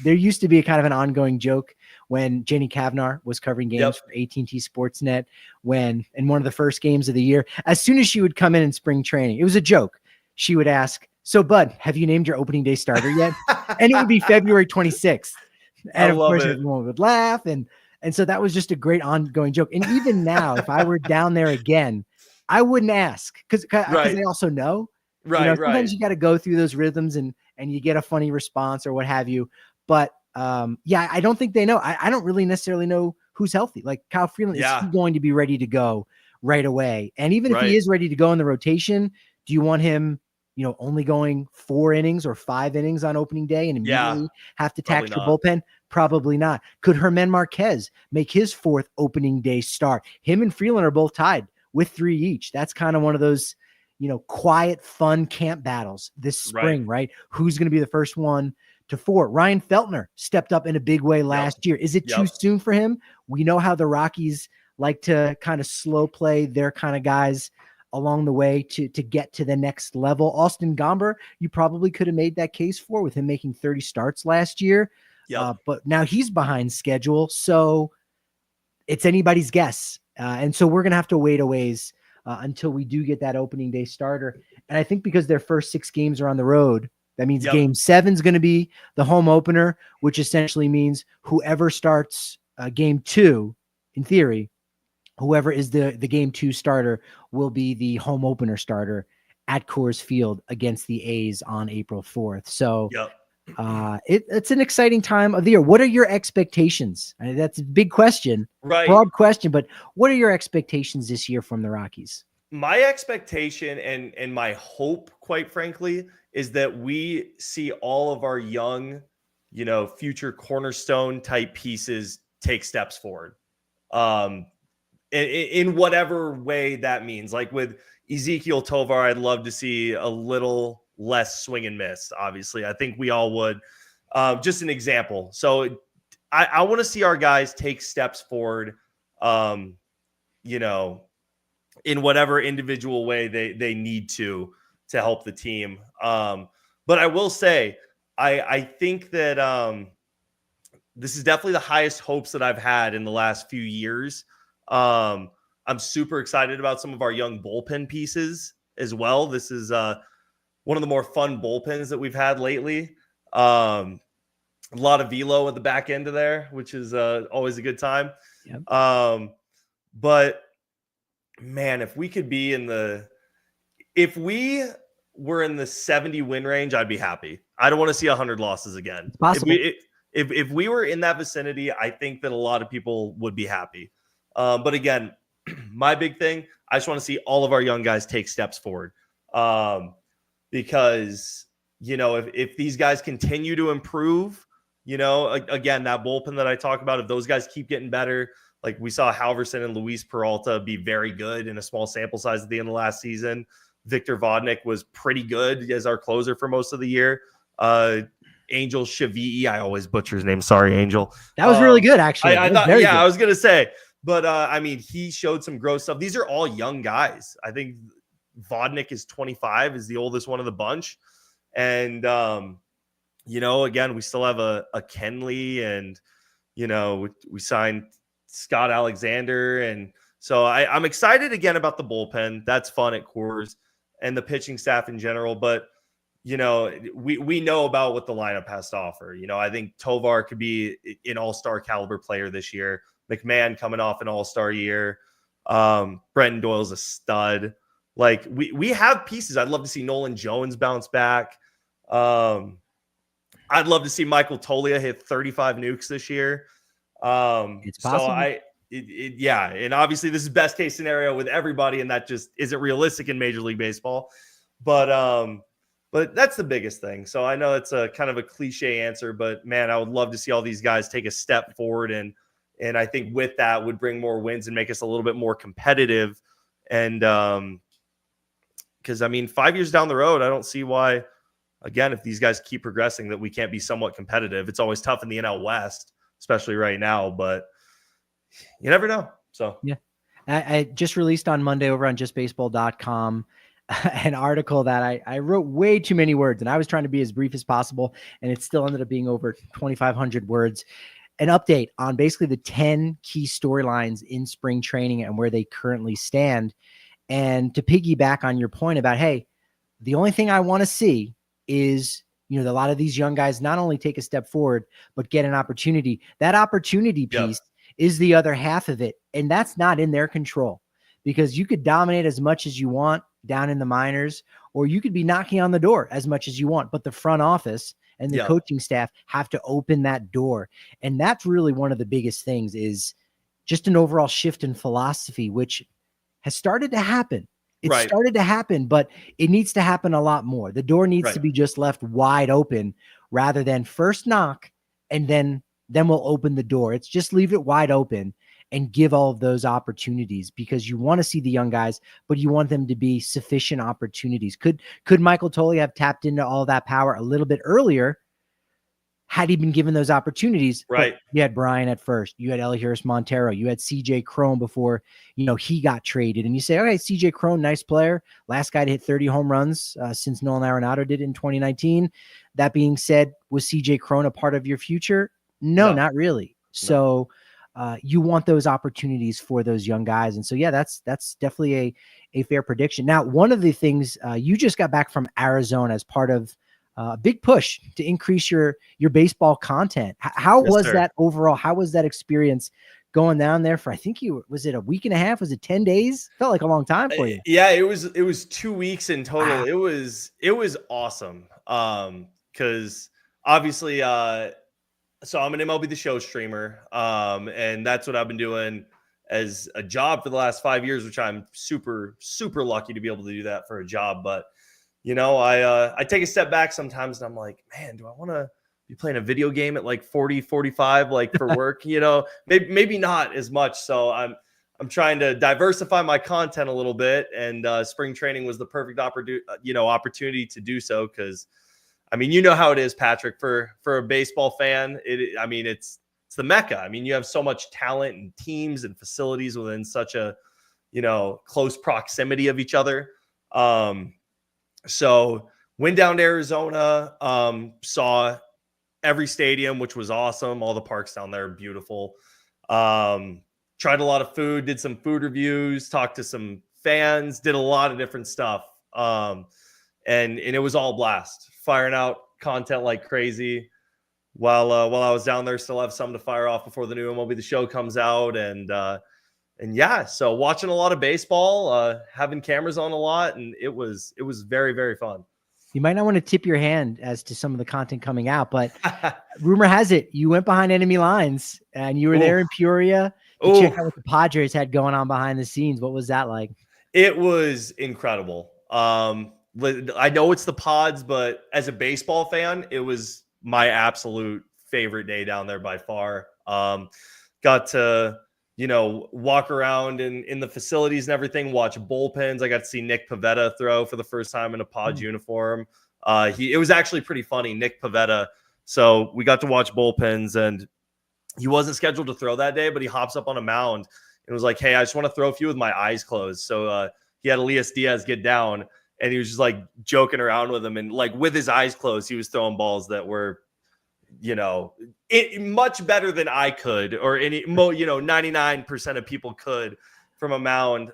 There used to be a kind of an ongoing joke when Jenny Kavnar was covering games for AT&T Sportsnet, when in one of the first games of the year, as soon as she would come in spring training, it was a joke. She would ask, so Bud, have you named your opening day starter yet? And it would be February 26th. And of course everyone would laugh. And so that was just a great ongoing joke. And even now, if I were down there again, I wouldn't ask because they also know. Sometimes you got to go through those rhythms and you get a funny response or what have you. But I don't think they know. I don't really necessarily know who's healthy. Like Kyle Freeland, is he going to be ready to go right away? And even if he is ready to go in the rotation, do you want him, only going 4 innings or 5 innings on opening day and immediately have to tax your bullpen? Probably not. Could Herman Marquez make his 4th opening day start? Him and Freeland are both tied with 3 each. That's kind of one of those, quiet, fun camp battles this spring, right? Who's going to be the first one to 4? Ryan Feltner stepped up in a big way last year. Is it too soon for him? We know how the Rockies like to kind of slow play their kind of guys along the way to get to the next level. Austin Gomber, you probably could have made that case for, with him making 30 starts last year. But now he's behind schedule. So it's anybody's guess. And so we're going to have to wait a ways until we do get that opening day starter. And I think because their first 6 games are on the road, that means game 7 is going to be the home opener, which essentially means whoever starts game 2, in theory, whoever is the game 2 starter will be the home opener starter at Coors Field against the A's on April 4th. So it's an exciting time of the year. What are your expectations? I mean, that's a big question, broad question, but what are your expectations this year from the Rockies? My expectation and my hope, quite frankly, is that we see all of our young, future cornerstone type pieces take steps forward. In whatever way that means. Like with Ezekiel Tovar, I'd love to see a little less swing and miss. Obviously, I think we all would. Just an example. So I want to see our guys take steps forward, in whatever individual way they need to help the team. But I will say, I think that this is definitely the highest hopes that I've had in the last few years. I'm super excited about some of our young bullpen pieces as well. This is one of the more fun bullpens that we've had lately. A lot of velo at the back end of there, which is always a good time. But man, if we were in the 70 win range, I'd be happy. I don't want to see 100 losses again. It's possible. if we were in that vicinity, I think that a lot of people would be happy. But again, my big thing, I just want to see all of our young guys take steps forward. Because, if these guys continue to improve, again, that bullpen that I talk about, if those guys keep getting better, like we saw Halverson and Luis Peralta be very good in a small sample size at the end of last season. Victor Vodnik was pretty good as our closer for most of the year. Angel Shavii, I always butcher his name. Sorry, Angel. That was really good, actually. I thought, good. I was going to say, but he showed some growth stuff. These are all young guys. I think Vodnik is 25, is the oldest one of the bunch. And, again, we still have a Kenley, and, we signed Scott Alexander. And so I'm excited again about the bullpen. That's fun at Coors and the pitching staff in general. But, we know about what the lineup has to offer. I think Tovar could be an all-star caliber player this year. McMahon coming off an all-star year. Brenton Doyle's a stud. Like we have pieces. I'd love to see Nolan Jones bounce back. I'd love to see Michael Toglia hit 35 nukes this year. It's possible. And obviously this is best case scenario with everybody, and that just isn't realistic in Major League Baseball. But that's the biggest thing. So I know it's a kind of a cliche answer, but man, I would love to see all these guys take a step forward, and I think with that would bring more wins and make us a little bit more competitive. And because 5 years down the road, I don't see why, again, if these guys keep progressing, that we can't be somewhat competitive. It's always tough in the NL West, especially right now, but you never know. So yeah, I just released on Monday over on justbaseball.com an article that I wrote way too many words, and I was trying to be as brief as possible, and it still ended up being over 2,500 words. An update on basically the 10 key storylines in spring training and where they currently stand. And to piggyback on your point about, hey, the only thing I want to see is, a lot of these young guys not only take a step forward, but get an opportunity. That opportunity piece is the other half of it. And that's not in their control, because you could dominate as much as you want down in the minors, or you could be knocking on the door as much as you want. But the front office and the coaching staff have to open that door. And that's really one of the biggest things, is just an overall shift in philosophy, which has started to happen. It started to happen, but it needs to happen a lot more. The door needs to be just left wide open, rather than first knock and then we'll open the door. It's just leave it wide open and give all of those opportunities, because you want to see the young guys, but you want them to be sufficient opportunities. Could Michael Toglia have tapped into all that power a little bit earlier had he been given those opportunities? Right. But you had Brian at first, you had Elihuris Montero, you had CJ Cron before, he got traded, and you say, okay, CJ Cron, nice player. Last guy to hit 30 home runs since Nolan Arenado did in 2019. That being said, was CJ Cron a part of your future? No, not really. So you want those opportunities for those young guys. And so, yeah, that's definitely a fair prediction. Now, one of the things you just got back from Arizona as part of a big push to increase your baseball content. How was that overall? How was that experience going down there for, I think was it a week and a half? Was it 10 days? Felt like a long time for you. Yeah, it was 2 weeks in total. Wow. It was awesome. Cause obviously, so I'm an MLB The Show streamer. And that's what I've been doing as a job for the last 5 years, which I'm super, super lucky to be able to do that for a job. But I take a step back sometimes, and I'm like, man, do I want to be playing a video game at like 40, 45, like for work? Maybe not as much. So I'm trying to diversify my content a little bit, and spring training was the perfect opportunity to do so. Because how it is, Patrick, for a baseball fan. It's the Mecca. You have so much talent and teams and facilities within such a close proximity of each other. So went down to Arizona, saw every stadium, which was awesome. All the parks down there are beautiful. Tried a lot of food, did some food reviews, talked to some fans, did a lot of different stuff. And it was all blast, firing out content like crazy. While I was down there, still have some to fire off before the new MLB The Show comes out. And yeah, so watching a lot of baseball, having cameras on a lot, and it was very, very fun. You might not want to tip your hand as to some of the content coming out, but rumor has it you went behind enemy lines and you were there in Peoria to check out what the Padres had going on behind the scenes. What was that like? It was incredible. I know it's the Pods, but as a baseball fan, it was my absolute favorite day down there by far. Got to, walk around in the facilities and everything, watch bullpens. I got to see Nick Pivetta throw for the first time in a Pods uniform. It was actually pretty funny, Nick Pivetta. So we got to watch bullpens, and he wasn't scheduled to throw that day, but he hops up on a mound and was like, "Hey, I just want to throw a few with my eyes closed." So he had Elias Diaz get down, and he was just like joking around with him, and like with his eyes closed, he was throwing balls that were, much better than I could, or 99% of people could from a mound.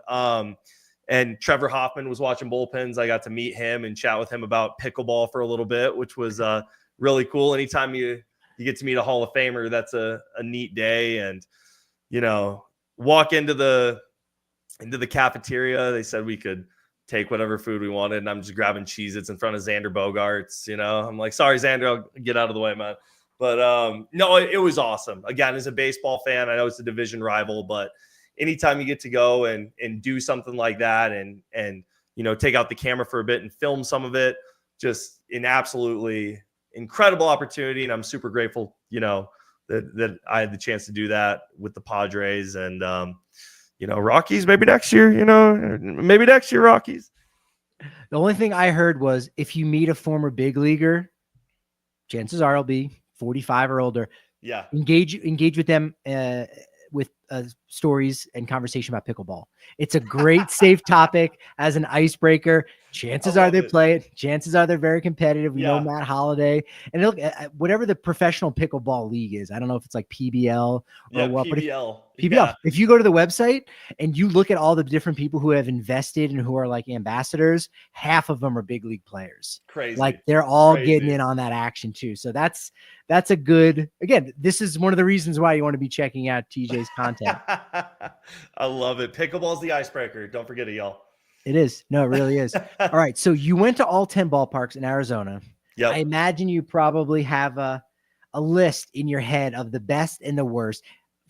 And Trevor Hoffman was watching bullpens. I got to meet him and chat with him about pickleball for a little bit, which was really cool. Anytime you get to meet a Hall of Famer, that's a neat day. And, walk into the cafeteria. They said we could take whatever food we wanted, and I'm just grabbing Cheez-Its in front of Xander Bogaerts. I'm like, "Sorry, Xander, I'll get out of the way, man." But no, it was awesome. Again, as a baseball fan, I know it's a division rival, but anytime you get to go and do something like that and take out the camera for a bit and film some of it, just an absolutely incredible opportunity. And I'm super grateful, that I had the chance to do that with the Padres. And Rockies, maybe next year, Rockies. The only thing I heard was if you meet a former big leaguer, chances are it'll be 45 or older. Yeah. Engage with them with stories and conversation about pickleball. It's a great safe topic as an icebreaker. Chances are they play it. Chances are they're very competitive. We know Matt Holliday, and look, whatever the professional pickleball league is, I don't know if it's like PBL or what, PBL. But PBL. If you go to the website and you look at all the different people who have invested and who are like ambassadors, half of them are big league players. Crazy. Like they're all getting in on that action too. So that's a good, again, this is one of the reasons why you want to be checking out TJ's content. I love it. Pickleball's the icebreaker. Don't forget it, y'all. It is. No, it really is. All right. So you went to all 10 ballparks in Arizona. Yep. I imagine you probably have a list in your head of the best and the worst.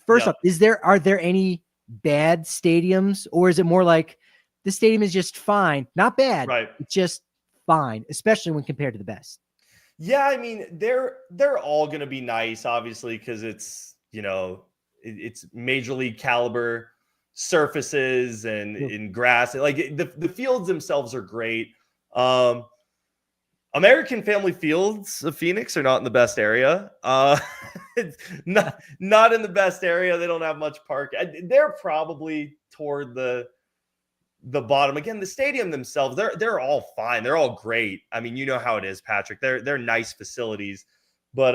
First up, are there any bad stadiums, or is it more like the stadium is just fine, not bad, right? It's just fine, especially when compared to the best? Yeah, I mean, they're all going to be nice, obviously, because it's, it's major league caliber surfaces and in grass. Like the fields themselves are great. American Family Fields of Phoenix are not in the best area. Not in the best area. They don't have much park. They're probably toward the bottom. Again, the stadium themselves, they're all fine. They're all great. I mean, you know how it is, Patrick. They're nice facilities, but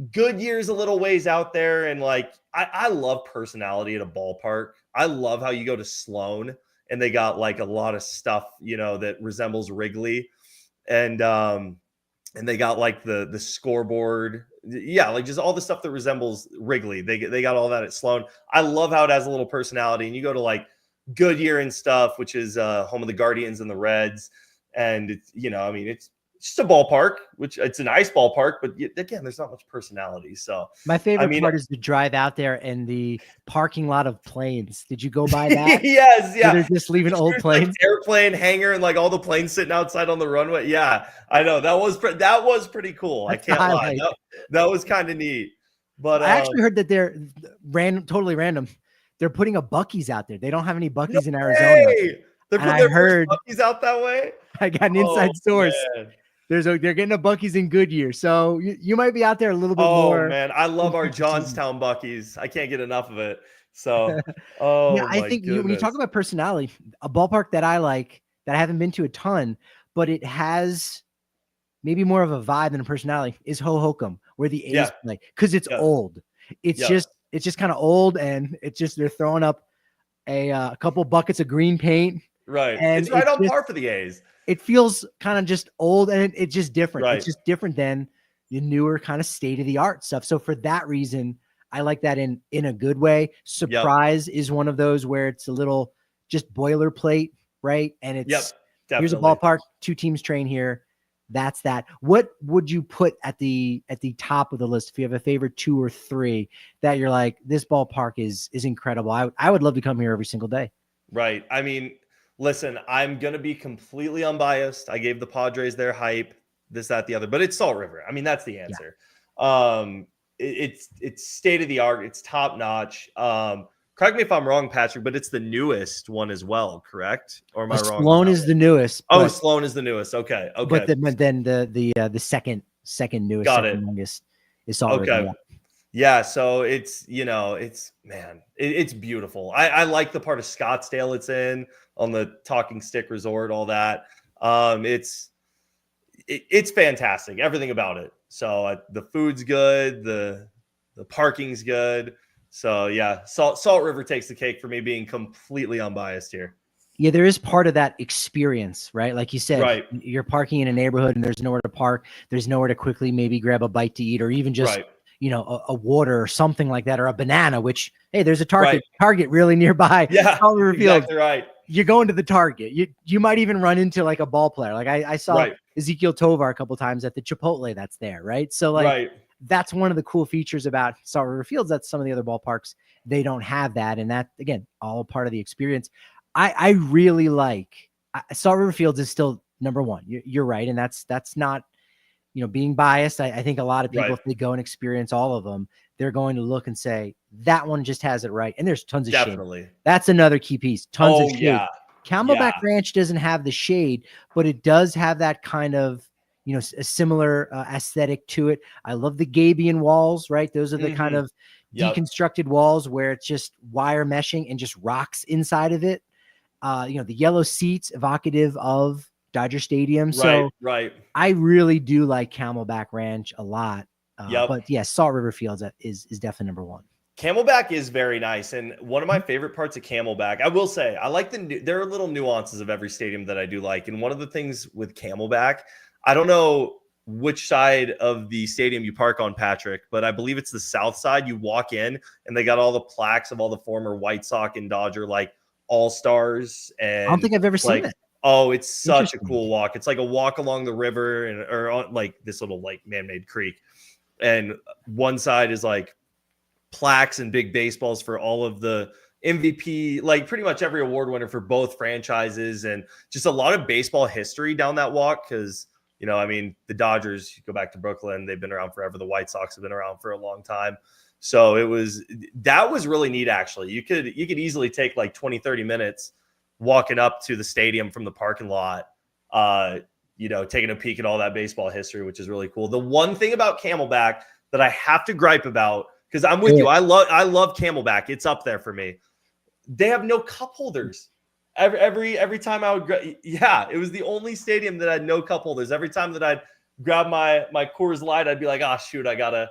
Goodyear's a little ways out there, and like I love personality at a ballpark. I love how you go to Sloan and they got like a lot of stuff, that resembles Wrigley, and they got like the scoreboard, like just all the stuff that resembles Wrigley. They got all that at Sloan. I love how it has a little personality, and you go to like Goodyear and stuff, which is home of the Guardians and the Reds, and it's it's just a ballpark, which it's a nice ballpark, but again, there's not much personality. So my favorite part is the drive out there and the parking lot of planes. Did you go by that? Yes, yeah. They're just leaving old planes, like airplane hangar, and like all the planes sitting outside on the runway. Yeah, I know that was pretty cool. That's I can't lie. That was kind of neat. But I actually heard that they're totally random. They're putting a Buc-ee's out there. They don't have any Buc-ee's in Arizona. They're putting their Buc-ee's out that way. I got an inside source. Man. They're getting a Buc-ee's in Goodyear, so you might be out there a little bit more. Oh man, I love our Johnstown Buc-ee's. I can't get enough of it. So, I think when you talk about personality, a ballpark that I like, that I haven't been to a ton, but it has maybe more of a vibe than a personality, is Hohokam, where the A's play, because it's old. It's just kind of old, and it's just they're throwing up a couple buckets of green paint. Right, and it's right on par for the A's. It feels kind of just old, and it's just different. Right. It's just different than the newer kind of state-of-the-art stuff. So for that reason, I like that in a good way. Surprise is one of those where it's a little just boilerplate, right? And it's Here's a ballpark, 2 teams train here. That's that. What would you put at the top of the list if you have a favorite 2 or 3 that you're like, this ballpark is incredible? I would love to come here every single day. Right. I mean, listen, I'm going to be completely unbiased. I gave the Padres their hype, this, that, the other, but it's Salt River. I mean, that's the answer. Yeah. It's state of the art. It's top notch. Correct me if I'm wrong, Patrick, but it's the newest one as well, correct? Or am I wrong? Sloan is the newest. Oh, Sloan is the newest. Okay. But then the second newest, youngest is Salt River. Okay. Yeah. So it's, it's beautiful. I like the part of Scottsdale it's in, on the Talking Stick Resort, all that. It's fantastic. Everything about it. So the food's good. The parking's good. So yeah, Salt River takes the cake for me, being completely unbiased here. Yeah, there is part of that experience, right? Like you said, right. You're parking in a neighborhood and there's nowhere to park. There's nowhere to quickly maybe grab a bite to eat, or even just, a water or something like that, or a banana, which, hey, there's a Target really nearby. Yeah, exactly right. You're going to the Target. You might even run into like a ball player. Like I saw Ezekiel Tovar a couple times at the Chipotle that's there, right? So like, that's one of the cool features about Salt River Fields. That's some of the other ballparks, they don't have that. And that, again, all part of the experience. I really like Salt River Fields is still number 1. You're right. And that's not, being biased. I think a lot of people, if they go and experience all of them, they're going to look and say, that one just has it right. And there's tons of shade. That's another key piece. Tons of shade. Yeah. Camelback Ranch doesn't have the shade, but it does have that kind of, a similar aesthetic to it. I love the Gabion walls, right? Those are the kind of deconstructed walls where it's just wire meshing and just rocks inside of it. The yellow seats evocative of Dodger Stadium. So I really do like Camelback Ranch a lot. But yeah, Salt River Fields is definitely number 1. Camelback is very nice. And one of my favorite parts of Camelback, I will say, I like there are little nuances of every stadium that I do like. And one of the things with Camelback, I don't know which side of the stadium you park on, Patrick, but I believe it's the south side. You walk in and they got all the plaques of all the former White Sox and Dodger, like, all-stars. And I don't think I've ever seen it. Oh, it's such a cool walk. It's like a walk along the river or on like this little like man-made creek. And one side is like plaques and big baseballs for all of the MVP, like pretty much every award winner for both franchises, and just a lot of baseball history down that walk. Because, the Dodgers, you go back to Brooklyn, they've been around forever. The White Sox have been around for a long time. So that was really neat. Actually, you could easily take like 20, 30 minutes walking up to the stadium from the parking lot, taking a peek at all that baseball history, which is really cool. The one thing about Camelback that I have to gripe about, because I'm with you, I love Camelback. It's up there for me. They have no cup holders. Every time I would, it was the only stadium that had no cup holders. Every time that I'd grab my Coors Light, I'd be like, oh shoot, I gotta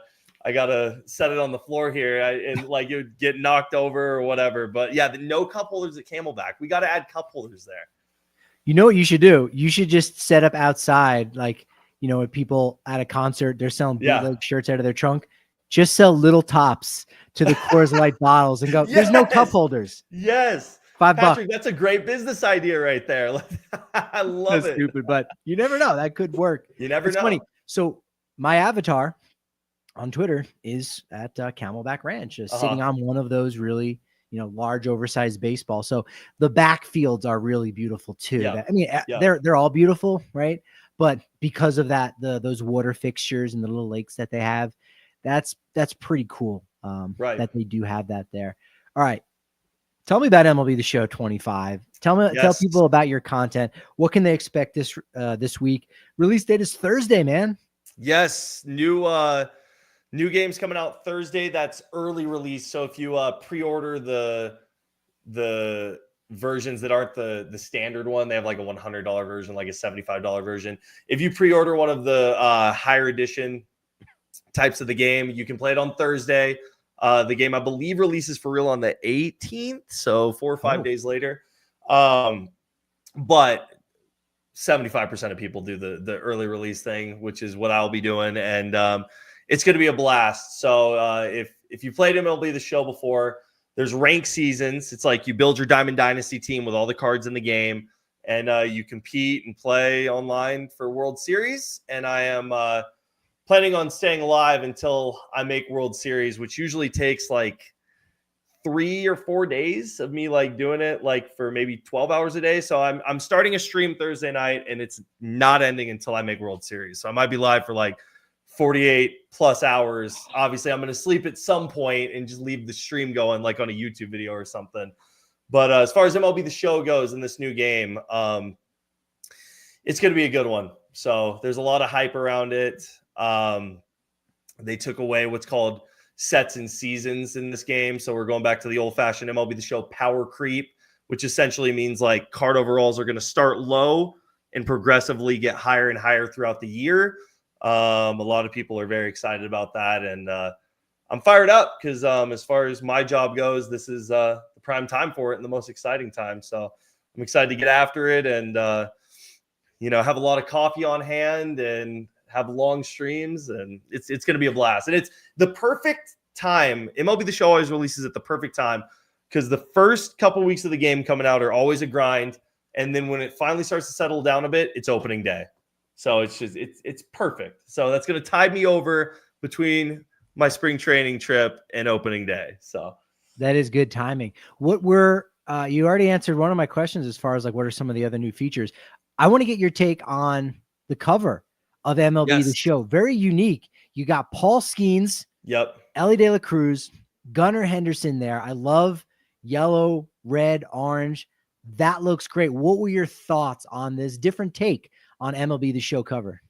set it on the floor here, and like it would get knocked over or whatever. But yeah, no cup holders at Camelback. We got to add cup holders there. You know what you should do? You should just set up outside, like, when people at a concert, they're selling bootleg shirts out of their trunk. Just sell little tops to the Coors Light bottles and go, there's no cup holders. Yes. $5. That's a great business idea right there. I love it. Stupid, but you never know. That could work. You never know. Funny. So my avatar on Twitter is at Camelback Ranch, sitting on one of those really, large, oversized baseball. So the backfields are really beautiful too. They're all beautiful, right? But because of that, those water fixtures and the little lakes that they have, that's pretty cool. That they do have that there. All right. Tell me about MLB The Show 25. Tell people about your content. What can they expect this week? Release date is Thursday, man. Yes. New games coming out Thursday. That's early release. So if you pre-order the versions that aren't the standard one, they have like a $100 version, like a $75 version. If you pre-order one of the higher edition types of the game, you can play it on Thursday. The game, I believe, releases for real on the 18th, so 4 or 5 days later. But 75% of people do the early release thing, which is what I'll be doing, and it's going to be a blast. So if you played MLB The Show before, there's rank seasons. It's like you build your Diamond Dynasty team with all the cards in the game, and you compete and play online for World Series. And I am planning on staying alive until I make World Series, which usually takes like 3 or 4 days of me like doing it like for maybe 12 hours a day. So I'm starting a stream Thursday night, and it's not ending until I make World Series. So I might be live for like 48 plus hours. Obviously, I'm going to sleep at some point and just leave the stream going like on a YouTube video or something. But as far as MLB The Show goes in this new game, it's going to be a good one. So there's a lot of hype around it. They took away what's called sets and seasons in this game. So we're going back to the old-fashioned MLB The Show power creep, which essentially means like card overalls are going to start low and progressively get higher and higher throughout the year. A lot of people are very excited about that, and I'm fired up because as far as my job goes, this is the prime time for it and the most exciting time. So I'm excited to get after it and have a lot of coffee on hand and have long streams, and it's going to be a blast. And it's the perfect time. MLB The Show always releases at the perfect time because the first couple weeks of the game coming out are always a grind, and then when it finally starts to settle down a bit, it's opening day. So it's perfect. So that's going to tide me over between my spring training trip and opening day. So that is good timing. What were you already answered one of my questions as far as like what are some of the other new features? I want to get your take on the cover of MLB The Show. Very unique. You got Paul Skeens, Ellie De La Cruz, Gunnar Henderson there. I love yellow, red, orange. That looks great. What were your thoughts on this different take on MLB The Show cover?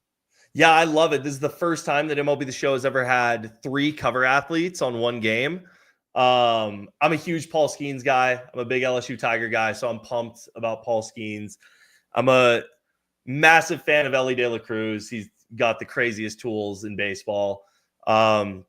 Yeah, I love it. This is the first time that MLB The Show has ever had 3 cover athletes on one game. I'm a huge Paul Skeens guy. I'm a big LSU Tiger guy, so I'm pumped about Paul Skeens. I'm a massive fan of Ellie De La Cruz. He's got the craziest tools in baseball. And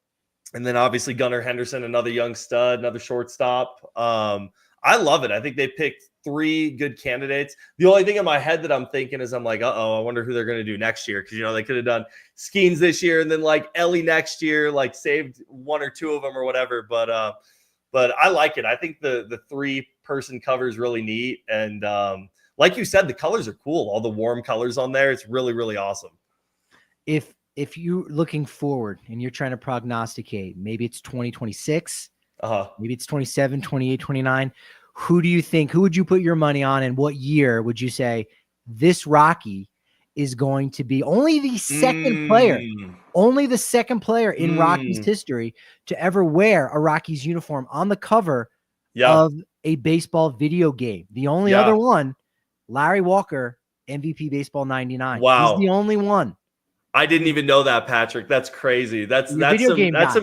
then obviously Gunnar Henderson, another young stud, another shortstop. I love it. I think they picked 3 good candidates. The only thing in my head that I'm thinking is I'm like, I wonder who they're going to do next year. Because, they could have done Skeens this year and then like Ellie next year, like saved 1 or 2 of them or whatever. But I like it. I think the 3-person cover is really neat. And like you said, the colors are cool. All the warm colors on there. It's really, really awesome. If you're looking forward and you're trying to prognosticate, maybe it's 2026, maybe it's 27, 28, 29. Who would you put your money on, and what year would you say this Rocky is going to be only the second player in Rockies history to ever wear a Rockies uniform on the cover of a baseball video game? The only other one, Larry Walker, MVP Baseball 99. Wow. He's the only one. I didn't even know that, Patrick. That's crazy. That's some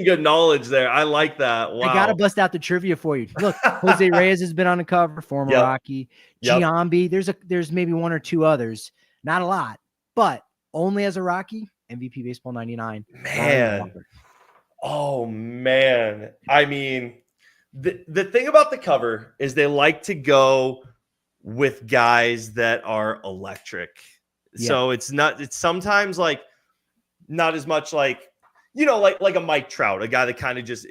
good knowledge there. I like that. Wow. I got to bust out the trivia for you. Look, Jose Reyes has been on the cover, former Rocky. Giambi, there's maybe 1 or 2 others. Not a lot, but only as a Rocky, MVP Baseball 99. Man. Oh, man. I mean, the thing about the cover is they like to go with guys that are electric. Yeah. So it's sometimes like not as much like, like a Mike Trout, a guy that kind of just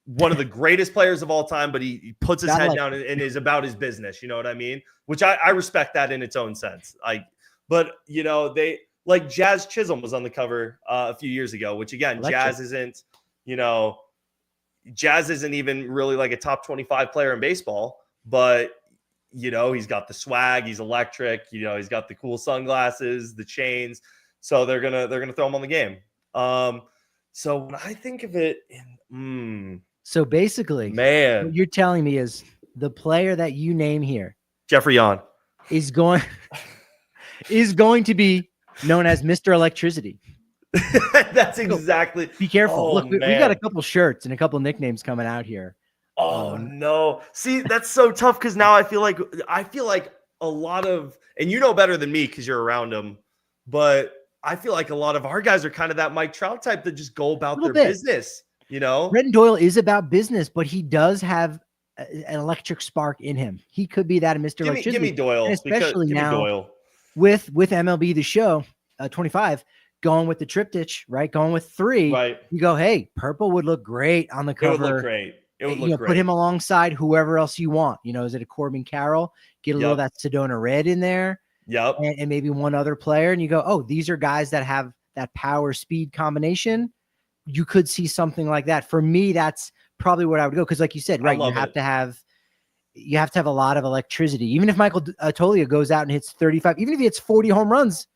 one of the greatest players of all time, but he puts his head down and is about his business. You know what I mean? Which I respect that in its own sense. But they like Jazz Chisholm was on the cover a few years ago, which again, Jazz isn't even really like a top 25 player in baseball, but he's got the swag, he's electric, he's got the cool sunglasses, the chains. So they're gonna throw him on the game. So when I think of it so basically, man, what you're telling me is the player that you name here, Jeffrey Yon, is going to be known as Mr. Electricity. That's exactly. Be careful. Look, we got a couple shirts and a couple nicknames coming out here. Oh no. See, that's so tough because now I feel like a lot of, and better than me because you're around them, but I feel like a lot of our guys are kind of that Mike Trout type that just go about their business, Brenton Doyle is about business, but he does have an electric spark in him. He could be that Mr. Electricity. Give me Doyle, and especially now with MLB The Show 25 going with the triptych, right? Going with 3, right? You go, hey, purple would look great on the cover. It would look great. It would look great. Put him alongside whoever else you want. Is it a Corbin Carroll? Get a little of that Sedona Red in there. Yep. And maybe one other player. And you go, oh, these are guys that have that power speed combination. You could see something like that. For me, that's probably what I would go. Cause like you said, right. You have to have a lot of electricity. Even if Michael Toglia goes out and hits 35, even if he hits 40 home runs,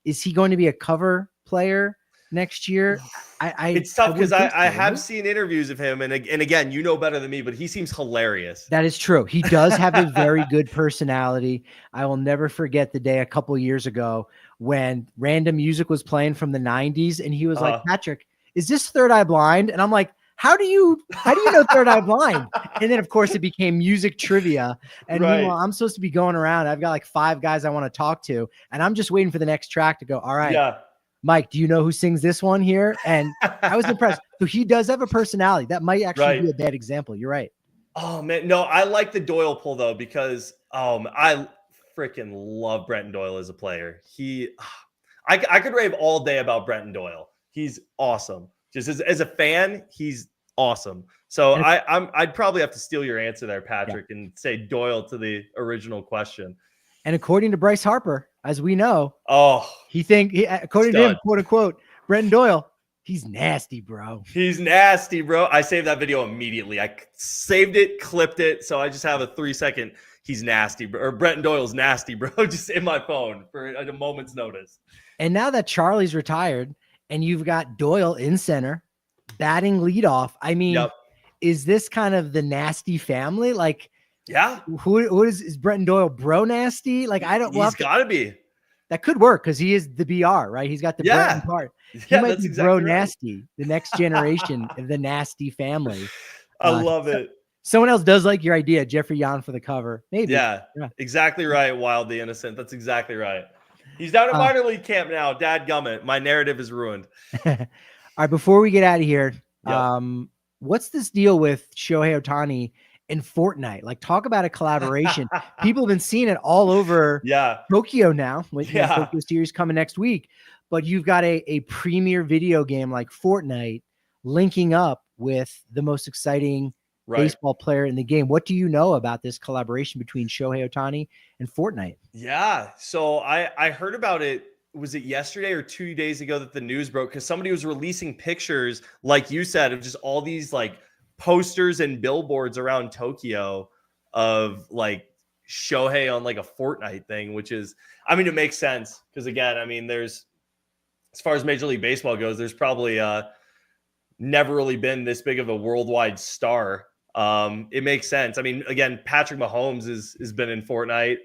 is he going to be a cover player next year? It's tough because I have seen interviews of him, and again, you know better than me, but he seems hilarious. That is true. He does have a very good personality. I will never forget the day a couple years ago when random music was playing from the 90s, and he was like, Patrick, is this Third Eye Blind? And I'm like, how do you know Third Eye Blind? And then of course it became music trivia. And meanwhile, I'm supposed to be going around. I've got like 5 guys I want to talk to, and I'm just waiting for the next track to go. All right. Yeah. Mike, do you know who sings this one here? And I was impressed. So he does have a personality. That might actually be a bad example. You're right. Oh man, no, I like the Doyle pull though, because I freaking love Brenton Doyle as a player. I could rave all day about Brenton Doyle. He's awesome. Just as a fan, he's awesome. So I'd probably have to steal your answer there, Patrick, and say Doyle to the original question. And according to Bryce Harper, as we know, according to him, quote unquote, Brenton Doyle, he's nasty, bro. He's nasty, bro. I saved that video immediately. I saved it, clipped it, so I just have a 3-second. He's nasty, bro. Or Brenton Doyle's nasty, bro. Just in my phone for a moment's notice. And now that Charlie's retired, and you've got Doyle in center, batting leadoff. I mean, is this kind of the nasty family? Like, who is Brenton Doyle, bro nasty? Like, I don't. He's got to be. That could work because he is the BR, right? He's got the Brenton part. He might be bro nasty, the next generation of the nasty family. I love it. Someone else does like your idea, Jeffrey Yan for the cover. Maybe. Yeah. Exactly right. Wild the Innocent. That's exactly right. He's down at minor league camp now. Dad gummit. My narrative is ruined. All right. Before we get out of here, what's this deal with Shohei Ohtani and Fortnite? Like, talk about a collaboration. People have been seeing it all over Tokyo now. With the Tokyo series coming next week. But you've got a premier video game like Fortnite linking up with the most exciting baseball player in the game. What do you know about this collaboration between Shohei Ohtani and Fortnite? Yeah. So I heard about it. Was it yesterday or 2 days ago that the news broke? Because somebody was releasing pictures, like you said, of just all these like posters and billboards around Tokyo of like Shohei on like a Fortnite thing, which is, I mean, it makes sense. Because again, I mean, there's, as far as Major League Baseball goes, there's probably never really been this big of a worldwide star. It makes sense. I mean, again, Patrick Mahomes has been in Fortnite.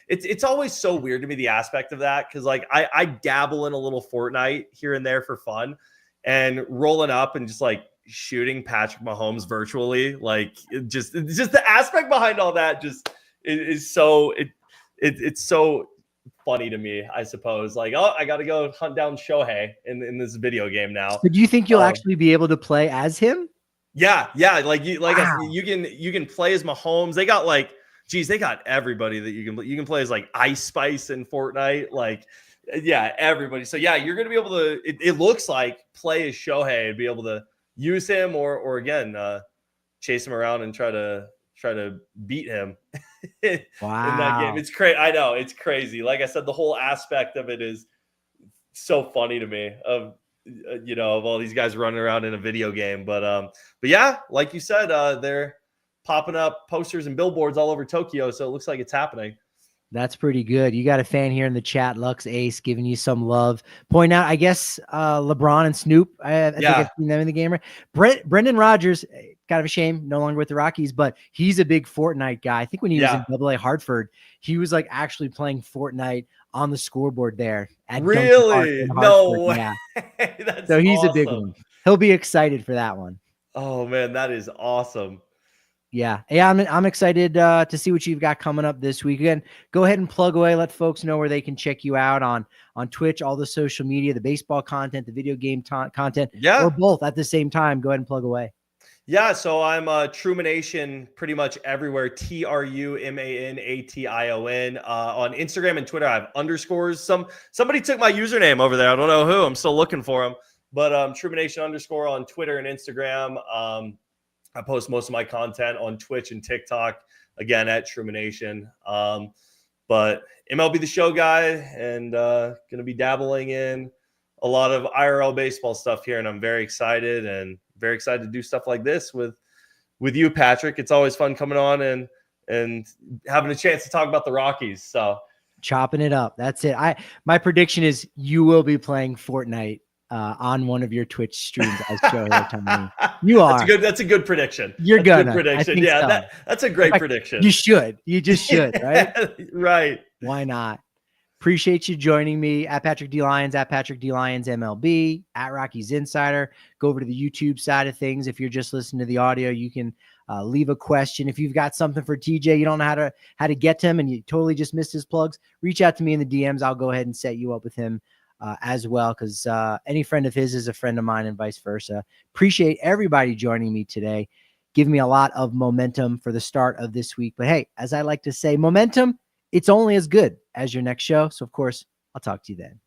It's always so weird to me, the aspect of that, because like I dabble in a little Fortnite here and there for fun, and rolling up and just like shooting Patrick Mahomes virtually, like just the aspect behind all that just is so it's so funny to me, I suppose. Like, oh, I got to go hunt down Shohei in this video game now. So do you think you'll actually be able to play as him? Yeah. Like you can play as Mahomes. They got like, geez, they got everybody that you can play as, like Ice Spice in Fortnite. Like, yeah, everybody. So yeah, you're gonna be able to. It looks like play as Shohei and be able to use him or again chase him around and try to beat him in that game. It's crazy. I know it's crazy. Like I said, the whole aspect of it is so funny to me. Of all these guys running around in a video game. But yeah, like you said, they're popping up posters and billboards all over Tokyo. So it looks like it's happening. That's pretty good. You got a fan here in the chat, Lux Ace, giving you some love. Point out, I guess, LeBron and Snoop. I think I've seen them in the game. Brendan Rodgers, kind of a shame, no longer with the Rockies, but he's a big Fortnite guy. I think when he was in AA Hartford, he was like actually playing Fortnite on the scoreboard there. Really? No way. Yeah. So he's awesome. A big one. He'll be excited for that one. Oh man, that is awesome. Yeah. I'm excited to see what you've got coming up this week. Again, go ahead and plug away. Let folks know where they can check you out on Twitch, all the social media, the baseball content, the video game content, or both at the same time. Go ahead and plug away. Yeah, so I'm Trumanation pretty much everywhere. Trumanation on Instagram and Twitter. I have underscores. Somebody took my username over there. I don't know who. I'm still looking for them. But Trumanation _ on Twitter and Instagram. I post most of my content on Twitch and TikTok, again, at Trumanation. But MLB The Show guy, and going to be dabbling in a lot of IRL baseball stuff here. And I'm very excited to do stuff like this with you, Patrick. It's always fun coming on and having a chance to talk about the Rockies. So chopping it up. That's it. My prediction is you will be playing Fortnite on one of your Twitch streams as Shohei Ohtani. You are. That's a good prediction. You're good prediction. Yeah, so. That's a great prediction. You should. You just should, right? Right. Why not? Appreciate you joining me at Patrick D. Lyons, at Patrick D. Lyons MLB, at Rockies Insider. Go over to the YouTube side of things. If you're just listening to the audio, you can leave a question. If you've got something for TJ, you don't know how to get to him and you totally just missed his plugs, reach out to me in the DMs. I'll go ahead and set you up with him as well, because any friend of his is a friend of mine and vice versa. Appreciate everybody joining me today. Give me a lot of momentum for the start of this week. But hey, as I like to say, momentum, it's only as good as your next show. So, of course, I'll talk to you then.